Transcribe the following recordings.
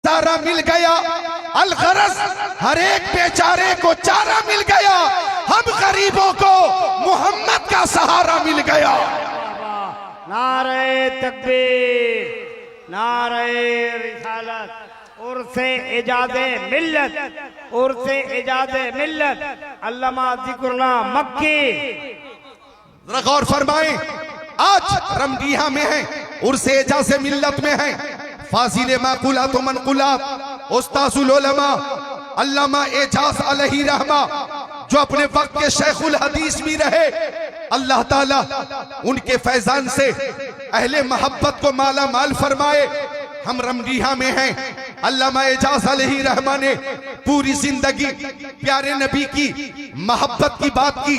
चारा मिल गया, अलगरज हर एक बेचारे को चारा मिल गया, हम गरीबों को मोहम्मद का सहारा मिल गया। नारे तकबीर, नारे रिसालत, उर्से इजादे मिल्लत, उर्से इजादे मिल्लत, अल्लामा जिक्रुल्लाह मक्की। जरा गौर फरमाएं, आज रमडीहा में है, उर्से इजाज़े मिल्लत में है, फाजिल माकुलात व मनकुलात उस्ताजुल उलमा अल्लामा एजाज अलैहि रहमा, जो अपने वक्त के शेखुल हदीस भी रहे। अल्लाह ताला उनके फैजान से अहले मोहब्बत को माला माल फरमाए। हम रमडीहा में हैं। अल्लामा एजाज अलैहि रहमा ने पूरी जिंदगी प्यारे नबी की मोहब्बत की बात की,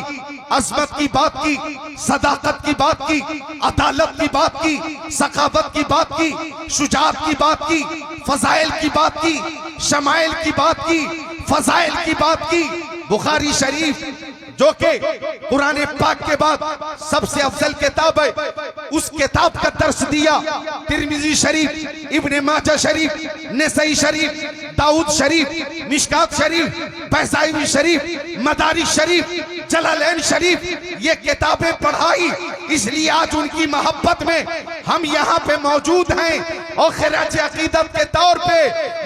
अजमत की बात की, सदाकत की बात की, अदालत की बात की, सखावत की बात की, शुजाअत की बात की, फजाइल की बात की, शमाइल की बात की, फजाइल की बात की। बुखारी शरीफ जो कि कुरान पाक के बाद सबसे अफजल किताब है, उस किताब का दर्स दिया। तिरमिजी शरीफ, इब्ने माजा शरीफ, नसई शरीफ, दाऊद शरीफ, मिशकात शरीफ, बैसाई शरीफ, मदारिस शरीफ, जलालैन शरीफ, ये किताबें पढ़ाई। इसलिए आज उनकी मोहब्बत में हम यहाँ पे मौजूद हैं और खिराज अकीदत के तौर पे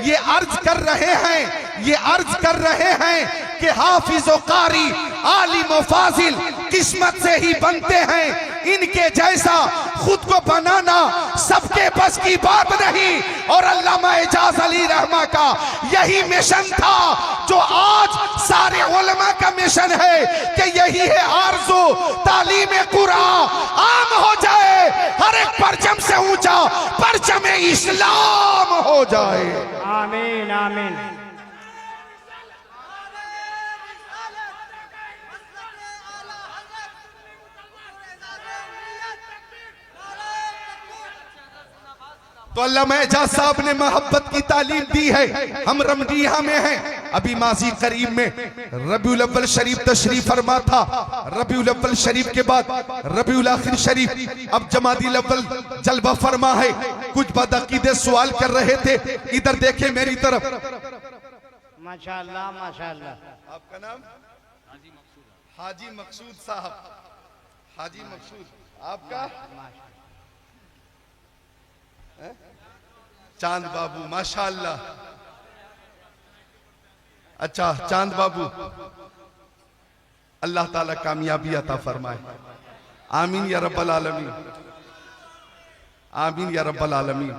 ये अर्ज कर रहे हैं, ये अर्ज कर रहे हैं कि हाफिज व कारी, आलिम व फाजिल किस्मत से ही बनते हैं। इनके जैसा खुद को बनाना सबके बस की बात नहीं। और अल्लामा एजाज अली रहमा का यही मिशन था जो आज सारे उलमा का मिशन है कि यही है आरज़ू, तालीम कुरान आम हो जाए, हर एक परचम से ऊंचा परचम इस्लाम हो जाए। आमीन आमीन। तो अल्लामा एजाज साहब ने मोहब्बत की तालीम दी है। हम रमडीहा में हैं। अभी माजी करीब में रबीउल अव्वल शरीफ तशरीफ फरमा था। रबीउल अव्वल शरीफ के बाद रबीउल आखिर शरीफ, अब जमादिल अव्वल जलवा फरमा है। कुछ बदअकीदे सवाल कर रहे थे, इधर देखे मेरी तरफ। माशाअल्लाह माशाअल्लाह। आपका नाम? हाजी मकसूद साहब। हाजी मकसूद, आपका? चांद बाबू, माशाअल्लाह। अच्छा चांद बाबू, अल्लाह ताला कामयाबी अता फरमाए। आमीन या रब्बल आलमीन, आमीन या रब्बल आलमीन।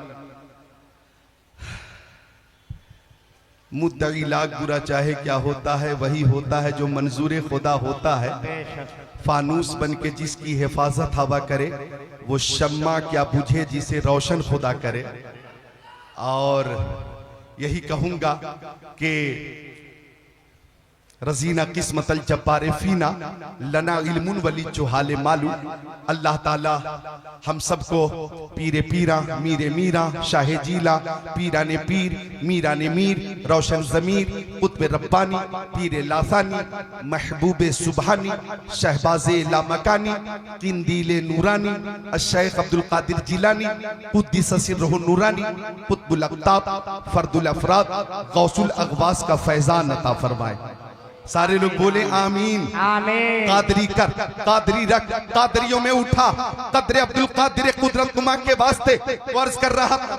मुद्दई लाख बुरा चाहे क्या होता है, वही होता है जो मंजूर खुदा होता है। फानूस बन के जिसकी हिफाजत हवा करे, वो शम्मा क्या बुझे जिसे रोशन खुदा करे। और यही कहूंगा कि रजीना किस्मतल जब्बारे फीना लना इल्मुन वली चुहाले मालू। अल्लाह ताला हम सबको पीरे पीरा, मीरे मीरा, शाहे जीला, पीरा ने पीर, मीरा ने मीर, रोशन जमीर, कुतुब रब्बानी, पीरे लासानी, महबूबे सुबहानी, शहबाजे लामकानी, किंदीले नूरानी, शेख अब्दुल कादिर जिलानी, कुद्दिस सिर्रुहु नूरानी, कुतुबुल अक़ताब, फर्दुल अफराद, गौसुल अग़वास का फैज़ान अता फरमाए। सारे लोग बोले आमीन आमीन। कादरी कर, कादरी रख, कादरियों में उठा, कदरे अब्दुल कादिर कुदरत कुमा के वास्ते वर्ज कर रहा था।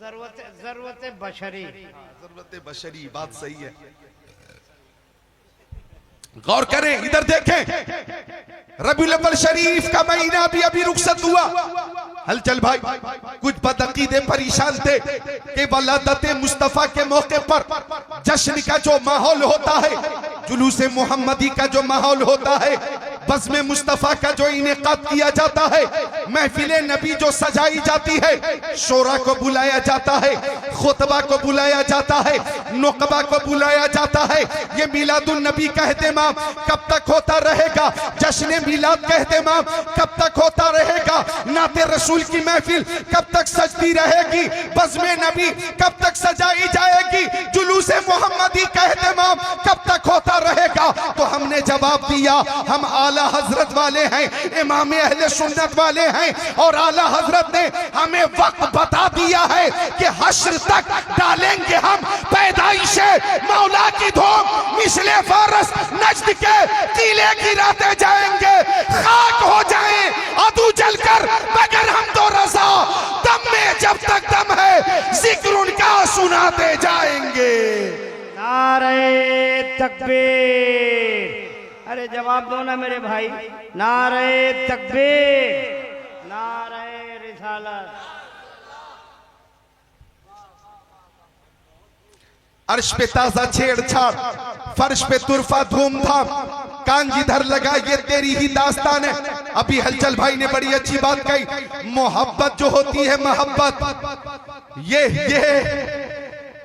जरूरत बशरी, जरूरत बशरी, बात सही है। गौर करें, इधर देखें। रबीउल अव्वल शरीफ का महीना भी अभी रुखसत हुआ। हलचल भाई, कुछ बदअकीदे परेशान थे कि वलादत मुस्तफा के मौके पर जश्न का जो माहौल होता है, जुलूस मोहम्मदी का जो माहौल होता है, बज़्म मुस्तफा का जो इनेकाद किया जाता है, महफिले नबी जो सजाई जाती है, शोरा को बुलाया जाता है, खुतबा को बुलाया जाता है, नुकबा को बुलाया जाता है। ये मिलादुन नबी का एहतमाम कब तक होता रहेगा? जश्न मिलाद का एहतमाम कब तक होता रहेगा? नाते रसूल की महफिल कब तक सजती रहेगी? बज़्म नबी कब तक सजाई जाएगी? जुलूस मोहम्मदी का एहतमाम कब तक होता रहेगा? तो हमने ने जवाब दिया, हम आला हजरत वाले हैं, इमाम अहले सुन्नत वाले हैं, और आला हजरत ने हमें वक्त बता दिया है कि हश्र तक डालेंगे हम पैदाइशे मौला की धूम, मिसले फारस नज्द के कीले गिराते जाएंगे, खाक हो जाए अदू जलकर मगर हम तो रजा, दम में जब तक दम है जिक्र उनका सुनाते जाएंगे। नारे तकबीर, अरे जवाब दो ना मेरे भाई। नारे तकबीर, नारे रिसालत। अर्श पे ताजा छेड़छाड़, फर्श पे तुरफा धूमधाम, कान जिधर लगा ये तेरी ही दास्तान है। अभी हलचल भाई ने बड़ी अच्छी बात कही, मोहब्बत जो होती है मोहब्बत ये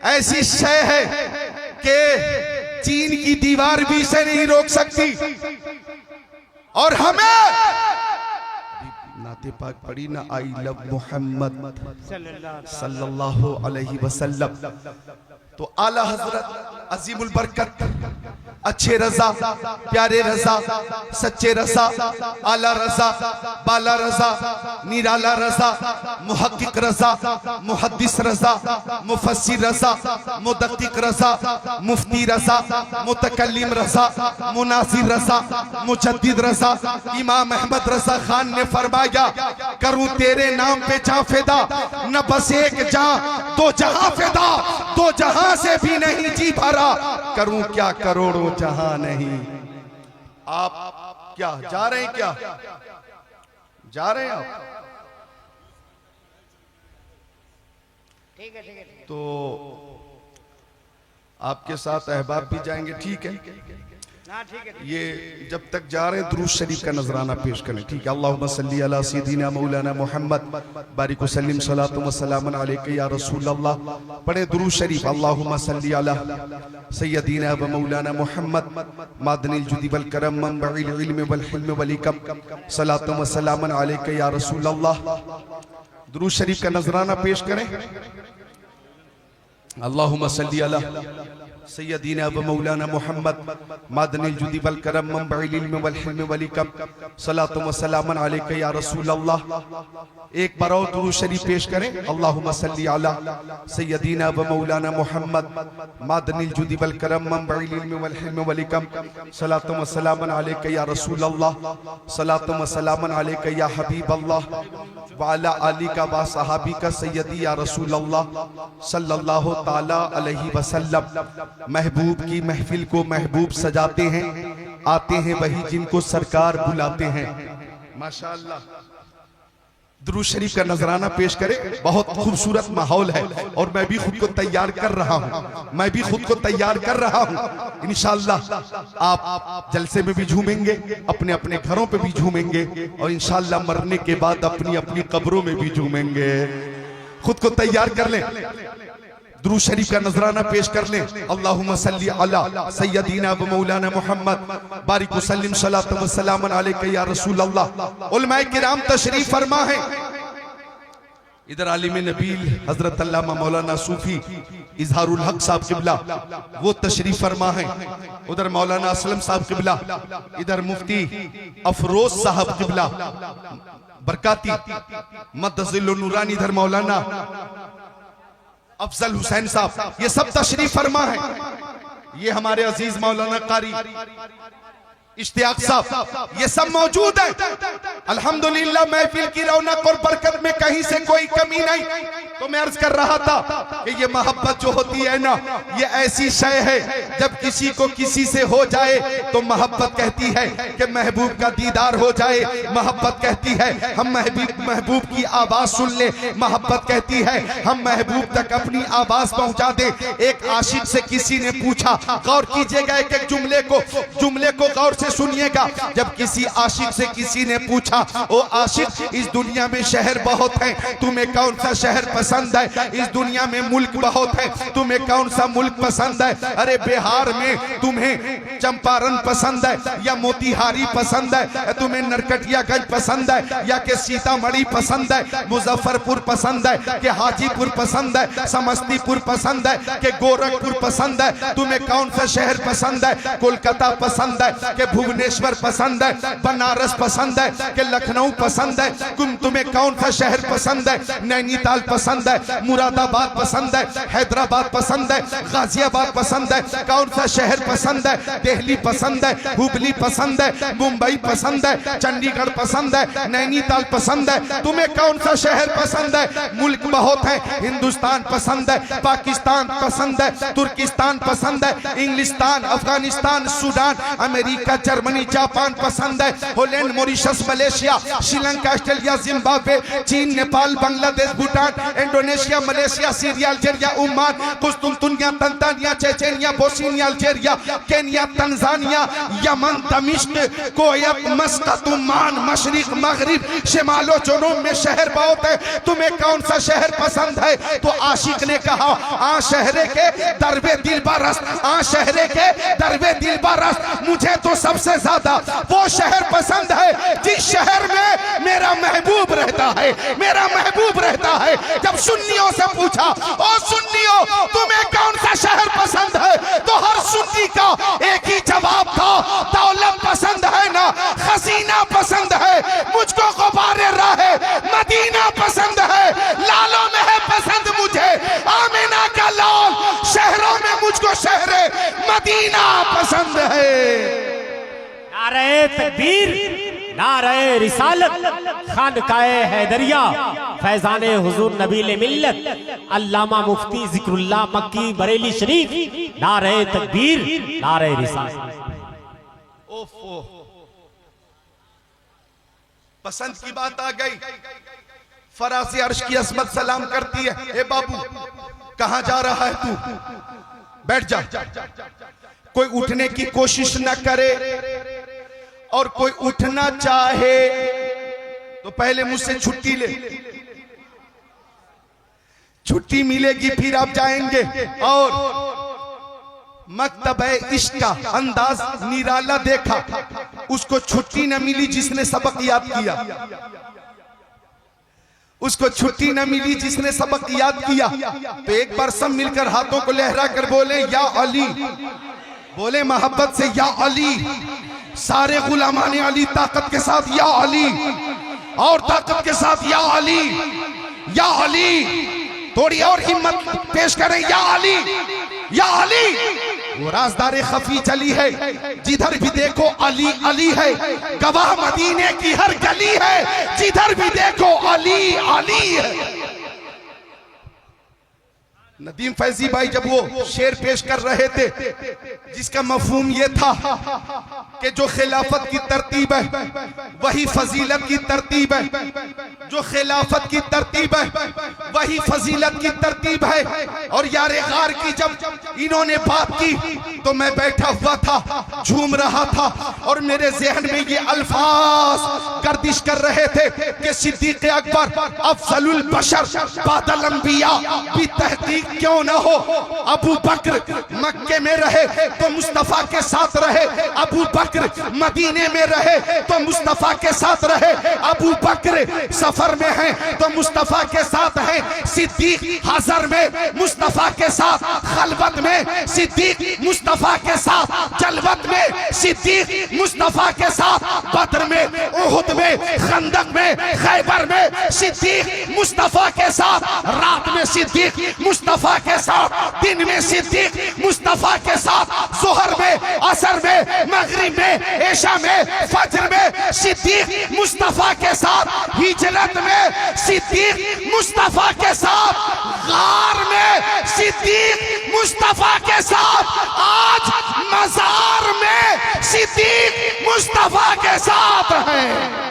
ऐसी शय है कि चीन की दीवार भी इसे नहीं रोक सकती। और हमें नाते पाक पढ़ी ना, आई लव मोहम्मद सल्लल्लाहु अलैहि वसल्लम। तो आला हजरत अजीमुल बरकत, अच्छे रजा, प्यारे रजा, सच्चे रजा, आला रजा, बाला रजा, निराला रजा, मुहक्किक रजा, मुहद्दिस रजा, मुफस्सिर रजा, मुदक्किक रजा, मुफ्ती रजा, मुतकल्लिम रजा, मुनासिर रजा, मुजद्दिद रजा। इमाम अहमद रजा खान ने फरमाया, करूं तेरे नाम पे जा फिदा, न बस एक जा दो जहां फिदा, दो जहां से भी नहीं जी भरा, करूं क्या करोड़ों जहां नहीं। आप क्या जा रहे हैं, क्या जा रहे हैं आप? ठीक है, ठीक है। तो आपके साथ अहबाब भी जाएंगे, ठीक है ना? ठीक है। ये जब तक जा रहे हैं दुरूद शरीफ का नजराना पेश करें, ठीक है। अल्लाहुम्मा सल्ली अला सय्यिदिना मौलाना मुहम्मद बारिक वसल्लिम सलातु व सलामुन अलैका या रसूल अल्लाह। पढ़े दुरूद शरीफ। अल्लाहुम्मा सल्ली अला सय्यिदिना व मौलाना मुहम्मद मादनिल जुदी वल करम मनबइल इल्म वल हिल्म वल हिकम सलातु व सलामुन अलैका या रसूल अल्लाह। दुरूद शरीफ का नजराना पेश करें। अल्लाहुम्मा सल्ली अला सय्यिदिना व मौलाना मुहम्मद मादनिल जुदी वल करम मनबइल इल्म वल हिल्म वल हिकम सलातु व सलामुन अलैका या रसूल अल्लाह। एक बार और दुरूद शरीफ पेश करें। अल्लाहुम्मा सल्ली अला सय्यिदिना व मौलाना मुहम्मद मादनिल जुदी वल करम मनबइल इल्म वल हिल्म वल हिकम सलातु व सलामुन अलैका या रसूल अल्लाह। सलातु व सलामुन अलैका या हबीब अल्लाह व अला आलिका व सहाबिका सय्यदी या रसूल अल्लाह सल्लल्लाहु ताला अलैहि वसल्लम। महबूब की महफिल को महबूब सजाते हैं, आते हैं वही जिनको सरकार बुलाते हैं। माशाअल्लाह। दुरूद शरीफ का नजराना पेश करें। बहुत खूबसूरत माहौल है और मैं भी खुद को तैयार कर रहा हूं, इंशाअल्लाह आप जलसे में भी झूमेंगे, अपने अपने घरों पे भी झूमेंगे और इंशाअल्लाह मरने के बाद अपनी अपनी कब्रों में भी झूमेंगे। खुद को तैयार कर लें, दुरूद शरीफ का नजराना पेश कर लें। अल्लाहुम्मा सल्ली अला सय्यिदिना व मौलाना मुहम्मद बारिक वसल्लिम सलातु व सलामुन अलैका या रसूल अल्लाह। उलमाए किराम तशरीफ फरमा है। इधर आलिम नबील हजरत अल्लामा मौलाना सूफी इजहारुल हक साहब किबला वो तशरीफ फरमा है। उधर मौलाना असलम साहब किबला, इधर मुफ्ती अफरोज साहब किबला बरकाती मदजिल नूरानी, इधर मौलाना अफजल हुसैन साहब, ये सब तशरीफ फरमा है। ये हमारे अजीज मौलाना कारी इश्तियाक साहब, ये सब मौजूद है। अल्हम्दुलिल्लाह महफिल की रौनक और बरकत में कहीं से कोई कमी नहीं। तो मैं अर्ज कर रहा था कि ये मोहब्बत जो होती है ना, ये ऐसी शय है, जब किसी को किसी से हो जाए तो मोहब्बत कहती है कि महबूब का दीदार हो जाए। मोहब्बत कहती है हम महबूब की आवाज सुन ले। मोहब्बत कहती है हम महबूब तक अपनी आवाज पहुंचा दे। एक आशिक से किसी ने पूछा, गौर कीजिएगा एक एक जुमले को गौर से से सुनिएगा। जब किसी आशिक से किसी ने पूछा, ओ आशिक, इस दुनिया में शहर बहुत है, तुम्हें कौन सा शहर पसंद है? इस दुनिया में मुल्क बहुत है, तुम्हें कौन सा मुल्क पसंद है? अरे बिहार में तुम्हें चंपारण पसंद है या मोतिहारी पसंद है? तुम्हें नरकटियागंज पसंद है या के सीतामढ़ी पसंद है? मुजफ्फरपुर पसंद है कि हाजीपुर पसंद है? समस्तीपुर पसंद है कि गोरखपुर पसंद है? तुम्हें कौन सा शहर पसंद है? कोलकाता पसंद है कि भुवनेश्वर पसंद है? बनारस पसंद है कि लखनऊ पसंद है? तुम्हें कौन सा शहर पसंद है? नैनीताल पसंद है? मुरादाबाद पसंद है? हैदराबाद पसंद है? गाजियाबाद पसंद है? कौन सा शहर पसंद है? दिल्ली पसंद है? हुबली पसंद है? मुंबई पसंद है? चंडीगढ़ पसंद है? नैनीताल पसंद है? तुम्हें कौन सा शहर पसंद है? मुल्क बहुत है, हिंदुस्तान पसंद है, पाकिस्तान पसंद है, तुर्किस्तान पसंद है, इंग्लिस्तान, Afghanistan, Sudan, America, Germany, Japan पसंद है, Holland, Mauritius, Malaysia, Sri Lanka, Australia, Zimbabwe, चीन, Nepal, Bangladesh, Bhutan, Indonesia, Malaysia, Syria, Algeria, Oman, कुस्तुनतुनिया, Tanzania, Chechnya, Bosnia, Algeria, Kenya, Tanzania, Yemen, दमिश्क, कोयत, मस्कत, ओमान, मशरिक, मगरिब, शिमालो जुनूब में शहर बहुत है, तुम्हें कौन सा शहर पसंद है? तो आशिक ने कहा, आ शहरे के दरबे दिल बरस, आ शहरे के दरबे दिल बरस, मुझे तो सबसे ज्यादा वो शहर पसंद है जिस शहर में मेरा महबूब रहता है, मेरा महबूब रहता है। जब सुन्नियों से पूछा, ओ सुन्नियों, तुम्हें कौन सा शहर पसंद है? तो हर सुन्नी का एक ही जवाब था, दौलत पसंद है ना, खजीना पसंद है, मुझको गुबारे राहे मदीना पसंद है, लालों में है पसंद मुझे आमिना का लाल, शहरों में मुझको शहरे मदीना पसंद है। नारे तकबीर, नारे रिसालत, खानकाए हैदरिया, फैजाने हुजूर नबील मिल्लत, अल्लामा मुफ्ती जिक्रुल्लाह मक्की बरेली शरीफ, नारे तकबीर, नारे रिसालत। ओफो, पसंद की बात आ गई। फरासे अर्श की असमत सलाम करती है, ए बाबू कहां जा रहा है तू? बैठ जा। कोई उठने की कोशिश न करे और कोई उठना चाहे तो पहले मुझसे छुट्टी ले, छुट्टी मिलेगी फिर आप जाएंगे। और मकतब इश्क का अंदाज निराला देखा, उसको छुट्टी न मिली जिसने सबक याद किया, उसको छुट्टी न मिली जिसने सबक याद किया। तो एक बार सब मिलकर हाथों को लहरा कर बोले, या अली, बोले मोहब्बत से, या अली। सारे गुलामाने अली ताकत के साथ, या अली, और ताकत के साथ, या अली, या अली। थोड़ी और हिम्मत पेश करें, या अली, या अली। वो राजदारे खफी चली है, जिधर भी देखो अली अली है, गवाह मदीने की हर गली है, जिधर भी देखो अली अली है। नदीम फैजी भाई जब वो शेर पेश कर रहे थे, जिसका मफहूम ये था कि जो खिलाफत की तरतीब है वही फजीलत की तरतीब है, जो खिलाफत की तरतीब है वही फजीलत की तरतीब है। और यारे गार की जब इन्होंने बात की तो मैं बैठा हुआ था, झूम रहा था, और मेरे जहन में ये अल्फाज गर्दिश कर रहे थे कि सिद्दीक अकबर अफजलुल बशर बादल अंबिया भी तहकीक क्यों ना हो। अबू बकर मक्के में रहे तो मुस्तफा के साथ रहे, अबू बकर मदीने में रहे तो मुस्तफा के साथ रहे, अबू बकर सफर में है तो मुस्तफा के साथ है, सिद्दीक हजर में मुस्तफा के साथ, खलवत में सिद्दीक मुस्तफा के साथ, जलवत में सिद्दीक मुस्तफा के साथ, बद्र में, उहुद में, खंदक में, खैबर में सिद्दीक मुस्तफा के साथ, रात में सिद्दीक मुस्तफा के साथ, दिन में सिद्दीक मुस्तफा के साथ, जोहर में, असर में, मगरिब में, ऐशा में, फजर में सिद्दीक मुस्तफा के साथ, हिजरत में सिद्दीक मुस्तफा के साथ, गार में सिद्दीक मुस्तफा के साथ, आज मजार में सिद्दीक मुस्तफा के साथ है।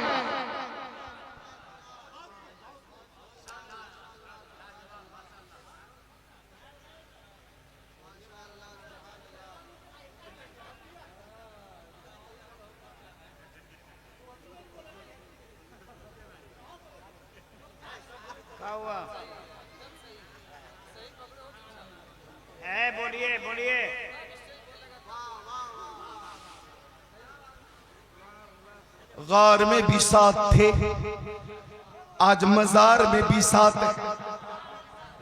गार में भी साथ थे, आज मजार में भी साथ है।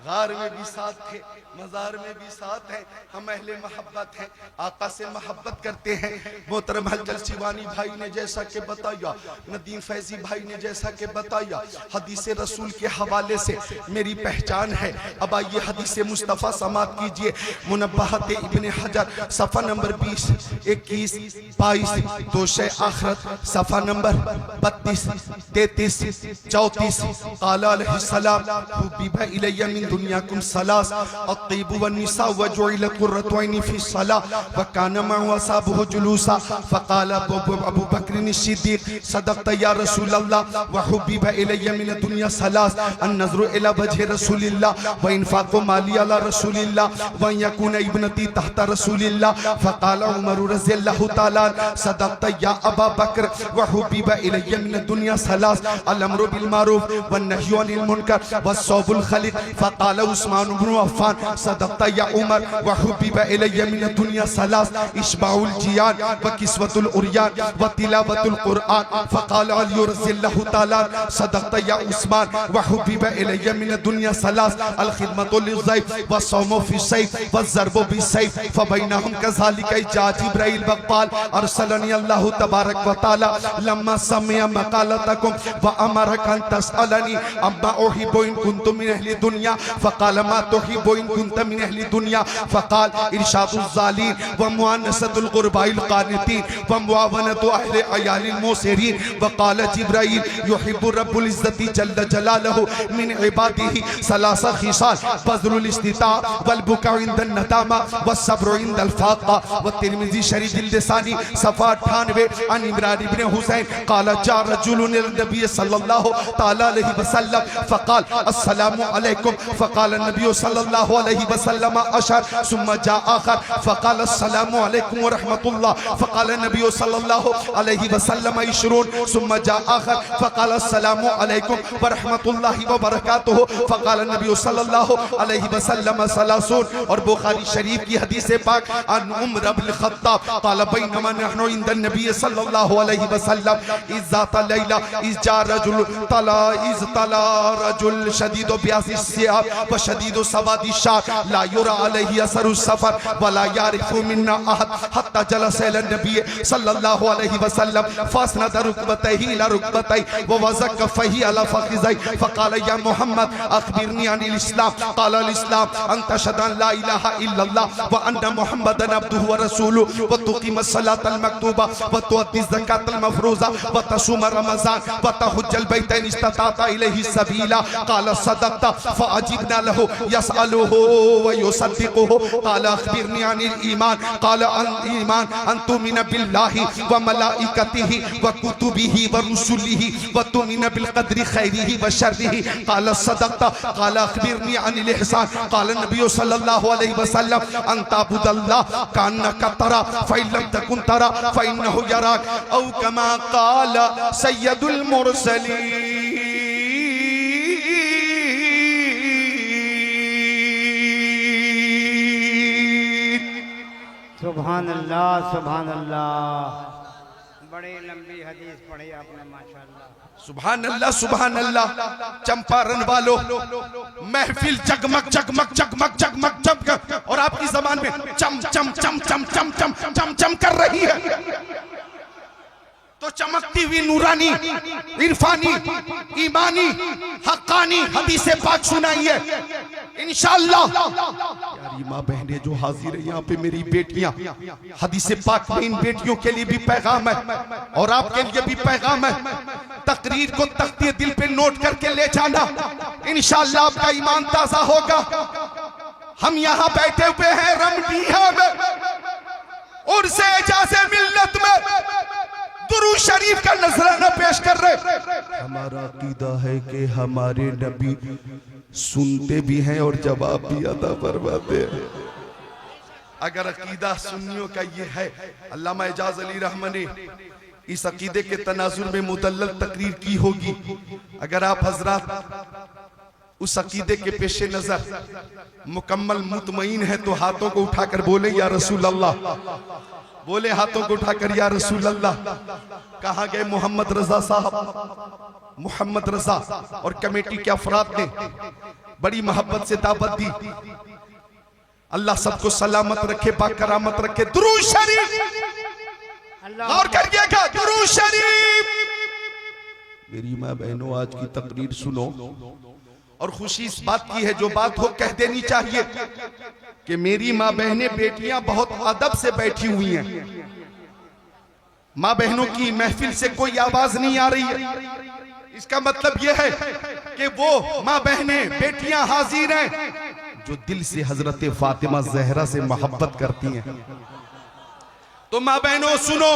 गार में भी साथ थे, मजार में भी साथ है। हम अहले मोहब्बत हैं, आका से मोहब्बत करते हैं। मोहतरम हलचल शिवानी भाई ने जैसा कि बताया, नदीम फैजी भाई ने जैसा कि बताया, हदीस रसूल के हवाले से मेरी पहचान है। अब आइए हदीस मुस्तफ़ा समात कीजिए। मुनब्बहत इब्ने हजर सफ़ा नंबर 20, 21, 22, दोशे आखरत सफ़ा नंबर 32, 33, 34। क़ाल अलैहिस्सलाम हुब्बिबा इलैया मिन दुनियाकुम सलास अत्तीबु वन्निसा वजुइलत कुर्रतु ऐनी फी सलाह व काना मअहु असहाबुहु जुलूसा फ़क़ाल अबू बकर सिद्दीक़ सदक़त या रसूल अल्लाह व हुब्बिबा इलैया मिन दुनिया सलास अन नज़रु इला वजहि रसूलिल्लाह व इन्फ़ाक़ु माली अला रसूलिल्लाह व यकून इब्नती तहत रसूलिल्लाह फ़क़ाल उमर रज़ियल्लाहु तआला सदक़त या अबा बकर व हुब्बिबा इलैया मिन दुनिया सलास अल अम्रु बिल मारूफ व नह्यु अनिल मुनकर व सौबुल खलीक़ फ़क़ाल उस्मान इब्न अफ़्फ़ान सदक़त या उमर व हुब्बिबा इलैया मिन दुनिया सलास इश्बाउल जियान व किस्वतुल उरियान व तिलावतुल कुरआन फ़क़ाल अली रज़ियल्लाहु तआला सदक़त या उस्मान व हुब्बिबा इलैया मिन दुनिया सलास अल खिदमतु लिज़ैफ़ व सौमु फ़ी सैफ़ व ज़रबु बिस्सैफ़ फ़बैनहुम कज़ालिका जा जिब्राईल वक़ाल अरसलनी अल्लाहु तबारक व तआला लम्मा समिअ मक़ालतकुम व अमरक अन तसअलनी अम्मा उहिब्बु इन कुन्तुम मिन अहली दुनिया फ़क़ाल मा तुहिब्बु इन कुन्त मिन अहली दुनिया फ़क़ाल इरशादुज़ ज़ालिन व मुआनसतुल ग़ुरबाइल क़ानितीन व मुआवनतु अहले अयालिल मुसिरीन व क़ाल जिब्राईल युहिब्बु रब्बुल इज़्ज़ति जल्ल जलालहु मिन इबादिही सलासा खिसाल बज़्लुल इस्तिता वल बुका इंदन नदामा व सब्र इंदल फ़ाक़ा व तिर्मिज़ी शरीफ जिल्द-ए-सानी सफ़ा 98 अन इमरान इब्न हुसैन क़ाल जा रजुलुन इला नबी सल्लल्लाहु तआला अलैहि वसल्लम फ़क़ाल अस्सलामु अलैकुम फ़क़ाल नबी सल्लल्लाहु अलैहि वसल्लम अशर सुम्मा जा आखर फ़क़ाल अस्सलामु अलैकुम व रहमतुल्लाह फ़क़ाल नबी सल्लल्लाहु अलैहि वसल्लम इशरून सुम्मा जा आखर फ़क़ाल अस्सलामु अलैकुम व रहमतुल्लाहि व बरकातुहु फ़क़ाल नबी सल्लल्लाहु अलैहि वसल्लम सलासून। और बुखारी शरीफ की हदीस पाक अन उमर इब्न खत्ताब क़ाल बैनमा नहनु इंद नबी सल्लल्लाहु अलैहि वसल्लम इज़ात लैला इज़ जा रजुल तला रजुल शदीदु बियाज़ि सियाब व शदीदु सवादि शार ला युरा अलैहि असरु सफर वला यारिफु मिन्ना अहद हत्ता जलसा इला नबी सल्लल्लाहु अलैहि वसल्लम फस्नद रुकबतैहि इला रुकबतैहि व वज़क कफ़ैहि अला फ़ख़िज़ैहि फ़क़ाल या मुहम्मद अख़बिरनी अनिल इस्लाम क़ाल अल इस्लाम अन तशहदु अन ला इलाहा इल्लल्लाह व अन्ना मुहम्मदन अब्दुहु व रसूलुहु व तुक़ीमस सलातल मक्तूबा व तुअद्दी ज़कातल मफ़रूज़ा व तसूम रमज़ान व तहुज्जल बैतैन इस्तताअता इलैहि सबीला क़ाल सदक़ता फ़अजिबना लहु यसअलुहु व युसद्दिक़ुहु क़ाल अख़बिरनी अनिल ईमान क़ाल अल ईमान अन तुमिन बिल्लाहि व मलाइकतिहि व कुतुबिहि व रुसुलिहि व तुमिन बिल क़द्रि खैरिहि व शर्रिहि क़ाल सदक़ता क़ाल अख़बिरनी अनिल इहसान क़ाल नबी सल्लल्लाहु अलैहि वसल्लम अन तअबुदल्लाह कअन्नका तरा फ़इन लम तकुन तरा फ़इन्नहु यराक औ कमा क़ाल सय्यदुल मुरसलीन। सुभान अल्लाह सुभान अल्लाह। बड़ी लंबी हदीस पढ़ी आपने माशाअल्लाह। सुभान अल्लाह सुभान अल्लाह। चंपारण वालों, महफिल जगमग जगमग जगमग जगमग जगमग और आपकी जबान में चम चम चम चम चम चम चम चम कर रही है। तो चमकती हुई नूरानी इरफानी ईमानी हक्कानी हदीस पाक सुनाइए इंशाअल्लाह। यारी माँ बहनें जो हाजिर है यहाँ पे, मेरी बेटियां, हदीस पाक में इन बेटियों के लिए भी पैगाम है और आपके लिए भी पैगाम है। तकरीर को तख्ती दिल पे नोट करके ले जाना, इंशाअल्लाह आपका ईमान ताजा होगा। हम यहाँ बैठे हुए हैं रमडीहा में और से एजाज़े मिल्लत में दुरूद शरीफ का नजराना पेश कर रहे। हमारा अकीदा है कि हमारे नबी सुनते भी हैं और जवाब भी अदा फरमाते हैं। अगर अकीदा सुन्नियों का ये है, अल्लामा एजाज अली रहमान ने इस अकीदे के तनाजुर में मुदल्लल तकरीर की होगी। अगर आप हजरात उस अकीदे के पेशे नजर मुकम्मल मुतमईन है तो हाथों को उठाकर बोले या रसूल अल्लाह। बोले हाथों को उठाकर या रसूल अल्लाह। कहाँ गए मोहम्मद रजा साहब? मोहम्मद रजा और कमेटी के अफराद ने बड़ी मोहब्बत से दावत दी। अल्लाह सबको सलामत रखे, बाकरामत रखे। दुरूद शरीफ और करिएगा, दुरूद शरीफ। मेरी माँ बहनों, आज की तकरीर सुनो और खुशी इस बात की है, जो बात हो कह देनी चाहिए कि मेरी माँ बहनें, बेटियां बहुत अदब से बैठी हुई हैं। माँ बहनों की महफिल से कोई आवाज नहीं आ रही है। इसका मतलब यह है कि वो माँ बहनें, बेटियां हाजिर हैं जो दिल से हजरत फातिमा जहरा से मोहब्बत करती हैं। तो माँ बहनों सुनो,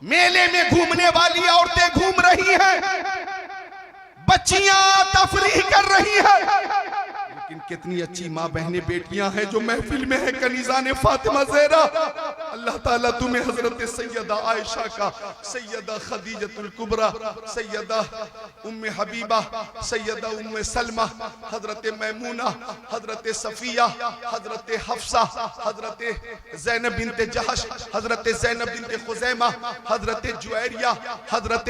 मेले में घूमने वाली औरतें घूम रही हैं, बच्चियां तफरीह कर रही हैं, लेकिन कितनी अच्छी माँ बहनें, बेटियां हैं जो महफिल में है कनीज़ाने फातिमा ज़हरा। अल्लाह ताला तुम्हें हजरत सैयदा आयशा का, सैयदा खदीजतुल कुबरा, सैयदा उम्मे हबीबा, सैयदा उम्मे सलमा, हजरत मैमूना, हजरत सफिया, हजरत हफ्सा, हजरत ज़ैनब बिनते जहश, हजरत ज़ैनब बिनते खुज़ैमा, हजरत जुवैरिया, हजरत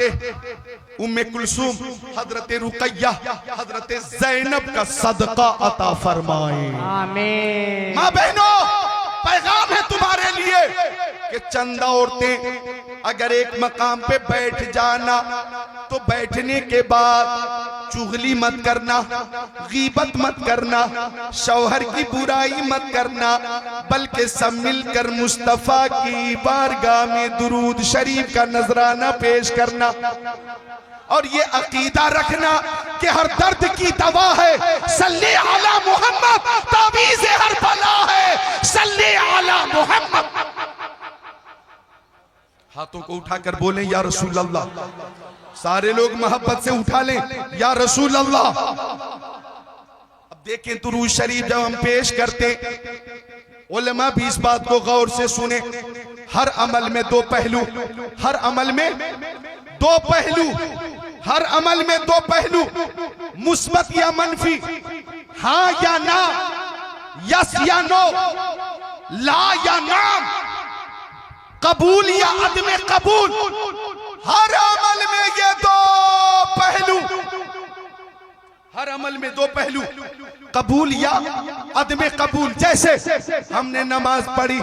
उम्मे कुलसूम, हजरत रुकैया, हजरत ज़ैनब का सदका अता फरमाए। आमीन। माँ बहनों, पैगाम है तुम्हारे लिए कि चंद औरतें अगर एक मकाम पे बैठ जाना तो बैठने के बाद चुगली मत करना, गीबत मत करना, शौहर की बुराई मत करना, बल्कि सब मिलकर मुस्तफा की बारगाह में दुरूद शरीफ का नजराना पेश करना। और ये अकीदा रखना कि हर दर्द की दवा है सल्ले आला मोहम्मद, तावीज़ हर बला है सल्ले आला मोहम्मद। हाथों को उठाकर बोलें या रसूल अल्लाह। सारे लोग मोहब्बत से उठा लें या रसूल अल्लाह। अब देखें दुरूद शरीफ जब हम पेश करते, उलमा भी इस बात को गौर से सुने। हर अमल में दो पहलू, हर अमल में दो पहलू, हर अमल में दो पहलू, मुस्बत या मनफी, हाँ या ना, यस या नो, ला या नाम, कबूल या अदम कबूल। हर अमल में ये दो पहलू, हर अमल में दो पहलू, कबूल या अदम कबूल। जैसे हमने नमाज पढ़ी,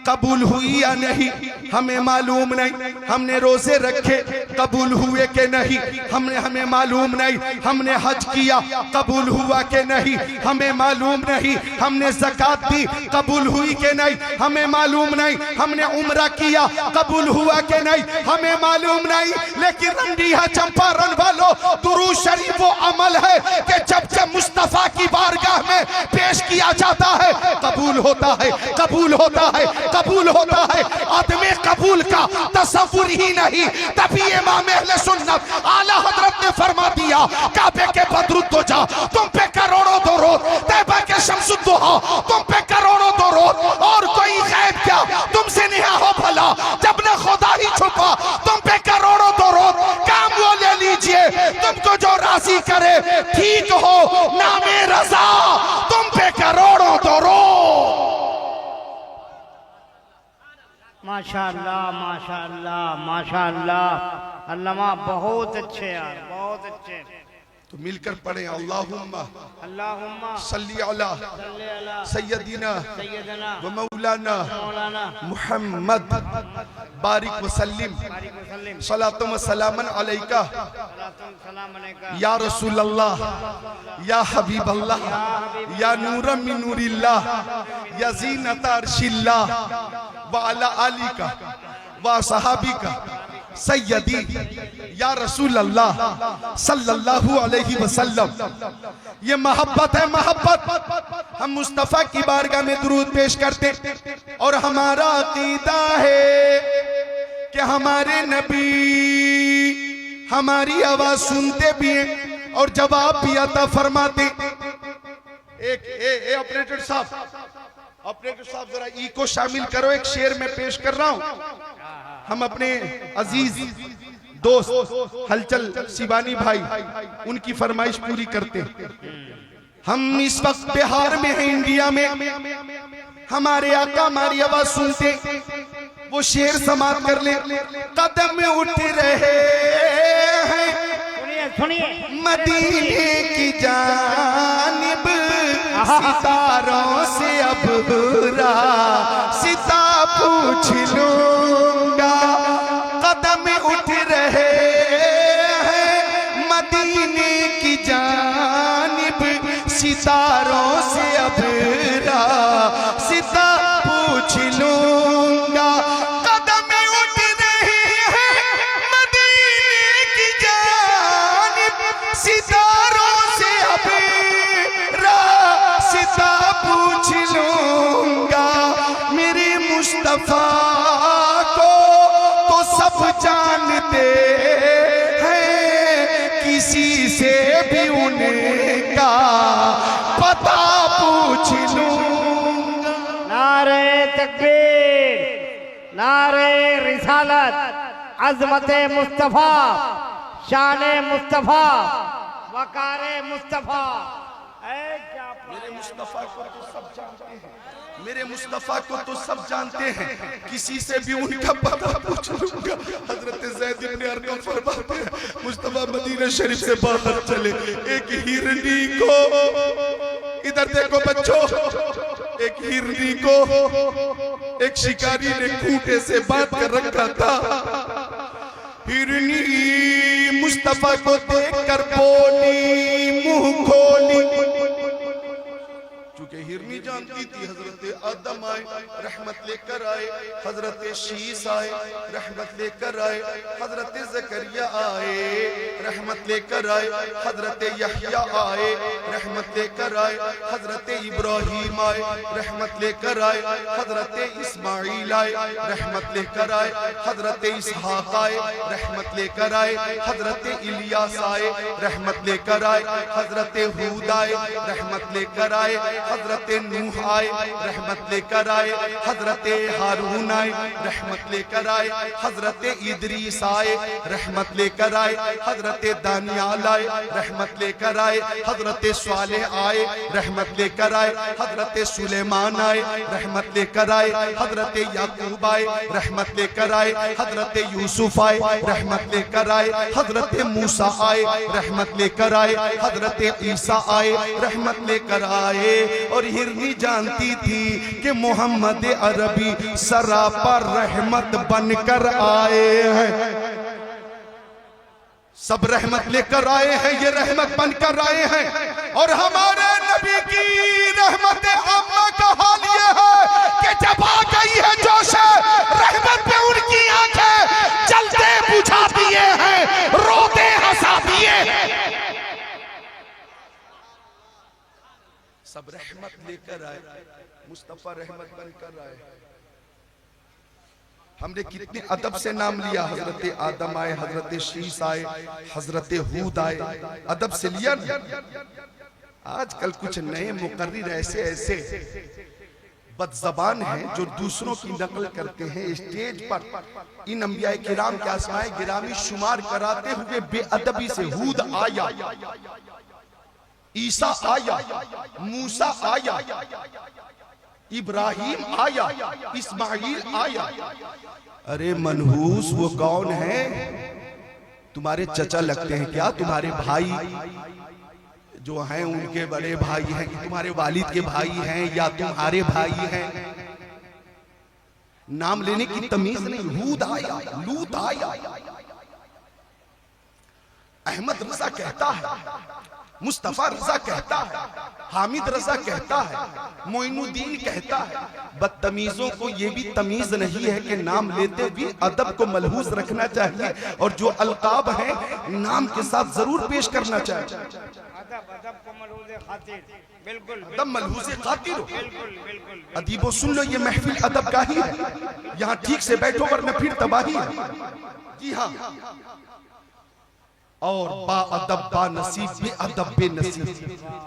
कबूल हुई या नहीं हमें मालूम नहीं, हमने रोजे रखे, कबूल हुए के नहीं हमें मालूम नहीं, हमने हज किया, कबूल हुआ के नहीं हमें मालूम नहीं, हमने ज़कात दी, कबूल हुई के नहीं हमें मालूम नहीं, हमने उम्रा किया, कबूल हुआ के नहीं हमें मालूम नहीं। लेकिन रंडीहा चंपारण वालों, दुरूद शरीफ वो अमल है कि जब जब मुस्तफा की बारगाह में पेश किया जाता है कबूल होता है, कबूल होता है, कबूल होता है। आदमी कबूल का तसव्वुर ही नहीं। तभी इमाम अहले सुन्नत आला हजरत ने फरमा दिया, काबे के बदरुद तो जा तुम पे करोड़ों दरूद, तैबा के शम्सुद्दुहा तुम पे करोड़ों दरूद, और कोई गैब क्या तुमसे नहीं हो भला, जब न खुदा ही छुपा तुम पे करोड़ों दरूद। काम वो ले लीजिए तुमको जो राजी करे, ठीक हो नामे रजा तुम पे करोड़ों दरूद। माशाअल्लाह, माशाअल्लाह, माशाअल्लाह। अल्लामा बहुत अच्छे यार, बहुत अच्छे। तो मिलकर पढ़े अल्लाहुम्मा अल्लाहुम्मा सल्ली अला सल्ली अला सय्यदिना सैयदना व मौलाना मौलाना मुहम्मद बारिक वसल्लिम बारिक वसल्लिम सलातुम व सलामन अलैका सलातुम सलाम अलैका या रसूल अल्लाह, या हबीब अल्लाह, या नूरम मिन नूरिल्लाह, या ज़ीनत अर्शिल्लाह, व अला आली का व सहाबी का सैयदी या रसूल अल्लाह सल्लल्लाहु अलैहि वसल्लम। ये मोहब्बत है, मोहब्बत। हम मुस्तफ़ा की बारगाह में दुरूद पेश करते और हमारा अकीदा है कि हमारे नबी हमारी आवाज सुनते भी हैं और जवाब भी अता फरमाते। एक ऑपरेटर साहब जरा ई को शामिल करो, एक शेर में पेश कर रहा हूं। हम अपने अजीज दोस्त हलचल शिवानी भाई उनकी फरमाइश पूरी करते। हम इस वक्त बिहार में हैं, इंडिया में। हमारे आका हमारी आवाज सुनते वो शेर समाप्त कर ले। कदम उठ रहे हैं सुनिए सुनिए, मदीने की जानिब, सितारों से अब रास्ता पूछ लूंगा। कदम उठ रहे हैं मदीने की जानिब, सितारों से अब रास्ता पूछ लूंगा। कदम उठ रहे हैं मदीने की जानिब, सितारों से अब रास्ता पूछ लूंगा। मेरे मुस्तफा को तो सब जानते हैं, किसी से भी उनका पता पूछ लूंगा। नारे तकबीर, नारे रिसालत, अजमत मुस्तफा, शान मुस्तफा, वकारे मुस्तफा। मेरे मुस्तफा को तो सब जानते हैं, मेरे मुस्तफा को तो सब जानते हैं, किसी से भी उनका पता पूछ लूंगा। हजरत ज़ैद इब्न अरकम फरमाते हैं मुस्तफा मदीना शरीफ से बाहर चले, एक हिरनी को, इधर देखो बच्चों, एक हिरनी को एक शिकारी ने खूंटे से बांध कर रखा था। हिरनी मुस्तफा को देखकर बोली, मुंह खोली, क्योंकि हिरनी जानती थी हजरत आदम आए रहमत लेकर आए, हजरत शीस आए रहमत लेकर आए, हजरत जकरिया आए रहमत लेकर आए, हजरत यहया आए रहमत लेकर आए, हजरत इब्राहीम आए रहमत लेकर आए, हजरत इस्माइल आए रहमत लेकर आए, हजरत इसहाक आए रहमत लेकर आए, हजरत इलियास आए रहमत लेकर आए, हजरत हूद आए रहमत लेकर आए, हजरत नूह आए रहमत लेकर आए, हजरत हारून आए रहमत लेकर आए, हजरत इदरीस आए रहमत लेकर आए, हजरत दानियाल आए रहमत लेकर आए, हजरत स्वालेह आए रहमत लेकर आए, हजरत सुलेमान आए रहमत लेकर आए, हजरत याकूब आए रहमत लेकर आए, हजरत यूसुफ आए रहमत लेकर आए, हजरत मूसा आए रहमत लेकर आए, हजरत ईसा आए रहमत लेकर आए। और हिरनी जानती थी कि मोहम्मद अरबी सरापर रहमत बनकर आए हैं, सब रहमत लेकर आए हैं, ये रहमत बनकर आए हैं। और हमारे नबी की रहमत अम्मा का हाल ये है कि जब आ गई है जोश रहमत पे उनकी आंखें जलते बुझा दिए हैं, रोते हंसा दिए। सब रहमत लेकर आए, मुस्तफा रहमत बनकर आए। हमने कितने अदब से नाम लिया, हजरत आदम आए, हजरत शीस आए, हजरत हूद आए, अदब से लिया। आजकल कुछ नए मुकर्रिर ऐसे ऐसे बदजबान हैं जो दूसरों की नकल करते हैं, स्टेज पर इन अंबिया किराम के अस्माए गिरामी शुमार कराते हुए बेअदबी से हूद आया, ईसा आया, मूसा आया, इब्राहिम आया, इस्माइल आया। अरे मनहूस वो कौन है? तुम्हारे चचा लगते हैं क्या? तुम्हारे भाई जो हैं उनके बड़े भाई हैं, तुम्हारे वालिद के भाई हैं या तुम्हारे भाई हैं? नाम लेने की तमीज नहीं। हूद आया, लूत आया। अहमद रजा कहता है, मुस्तफा रजा कहता है, हामिद रजा कहता है, मोइनुद्दीन कहता है। बदतमीजों को यह भी तमीज नहीं है कि नाम लेते भी अदब को मलहूज रखना चाहिए और जो अलकाब है नाम के साथ जरूर पेश करना चाहिए। अदब को मलहूज़े खातिर, बिल्कुल अदब मलहूज़े खातिर हो। बिल्कुल बिल्कुल। अदीबो सुन लो, ये महफिल अदब का ही है, यहाँ ठीक से बैठो वरना फिर तबाही है। जी हाँ, और बाअदब बानसीब बेअदब बेनसीब।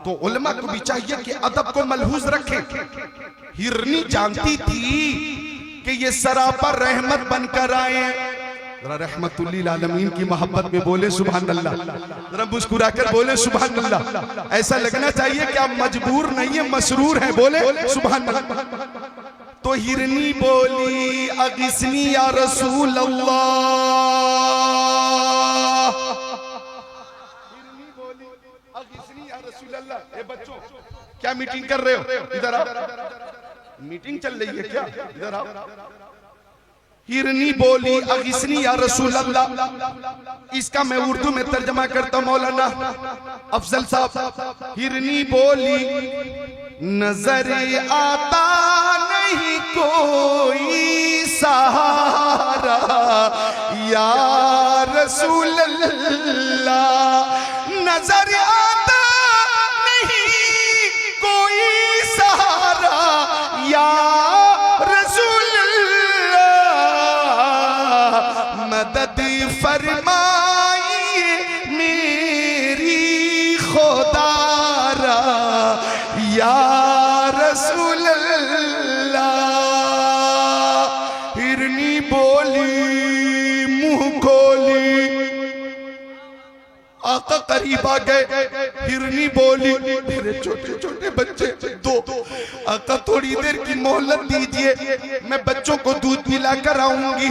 तो उलमा को भी चाहिए कि अदब को मलहूज रखें। हिरनी जानती थी कि ये सरापर रहमत बनकर आए, जरा रहमतुल्लिल आलमीन की मोहब्बत में बोले सुभान अल्लाह, जरा मुस्कुरा कर बोले सुभान अल्लाह। ऐसा लगना चाहिए कि आप मजबूर नहीं है, मसरूर हैं, बोले सुभान अल्लाह। तो हिरनी बोली अगिस्नी या रसूल अल्लाह, हिरनी बोली अगिस्नी या रसूल अल्लाह। ए बच्चों, क्या मीटिंग कर रहे हो? इधर आओ, मीटिंग चल रही है क्या? इधर आओ। हिरनी बोली अगिस्नी या रसूल अल्लाह, इसका मैं उर्दू में तर्जमा करता हूं मौलाना अफजल साहब। हिरनी बोली नजर आता नहीं कोई सहारा या रसूल अल्लाह, नजर आता नहीं कोई सहारा या रसूल अल्लाह, मदद फरमाइए मेरी खुदारा या रसूल अल्लाह। हिरनी बोली मुंह खोली, आका करीब आ गए। हिरनी बोली मेरे छोटे छोटे बच्चे दो, आका थोड़ी देर की मोहलत दीजिए, मैं बच्चों को दूध पिलाकर आऊंगी।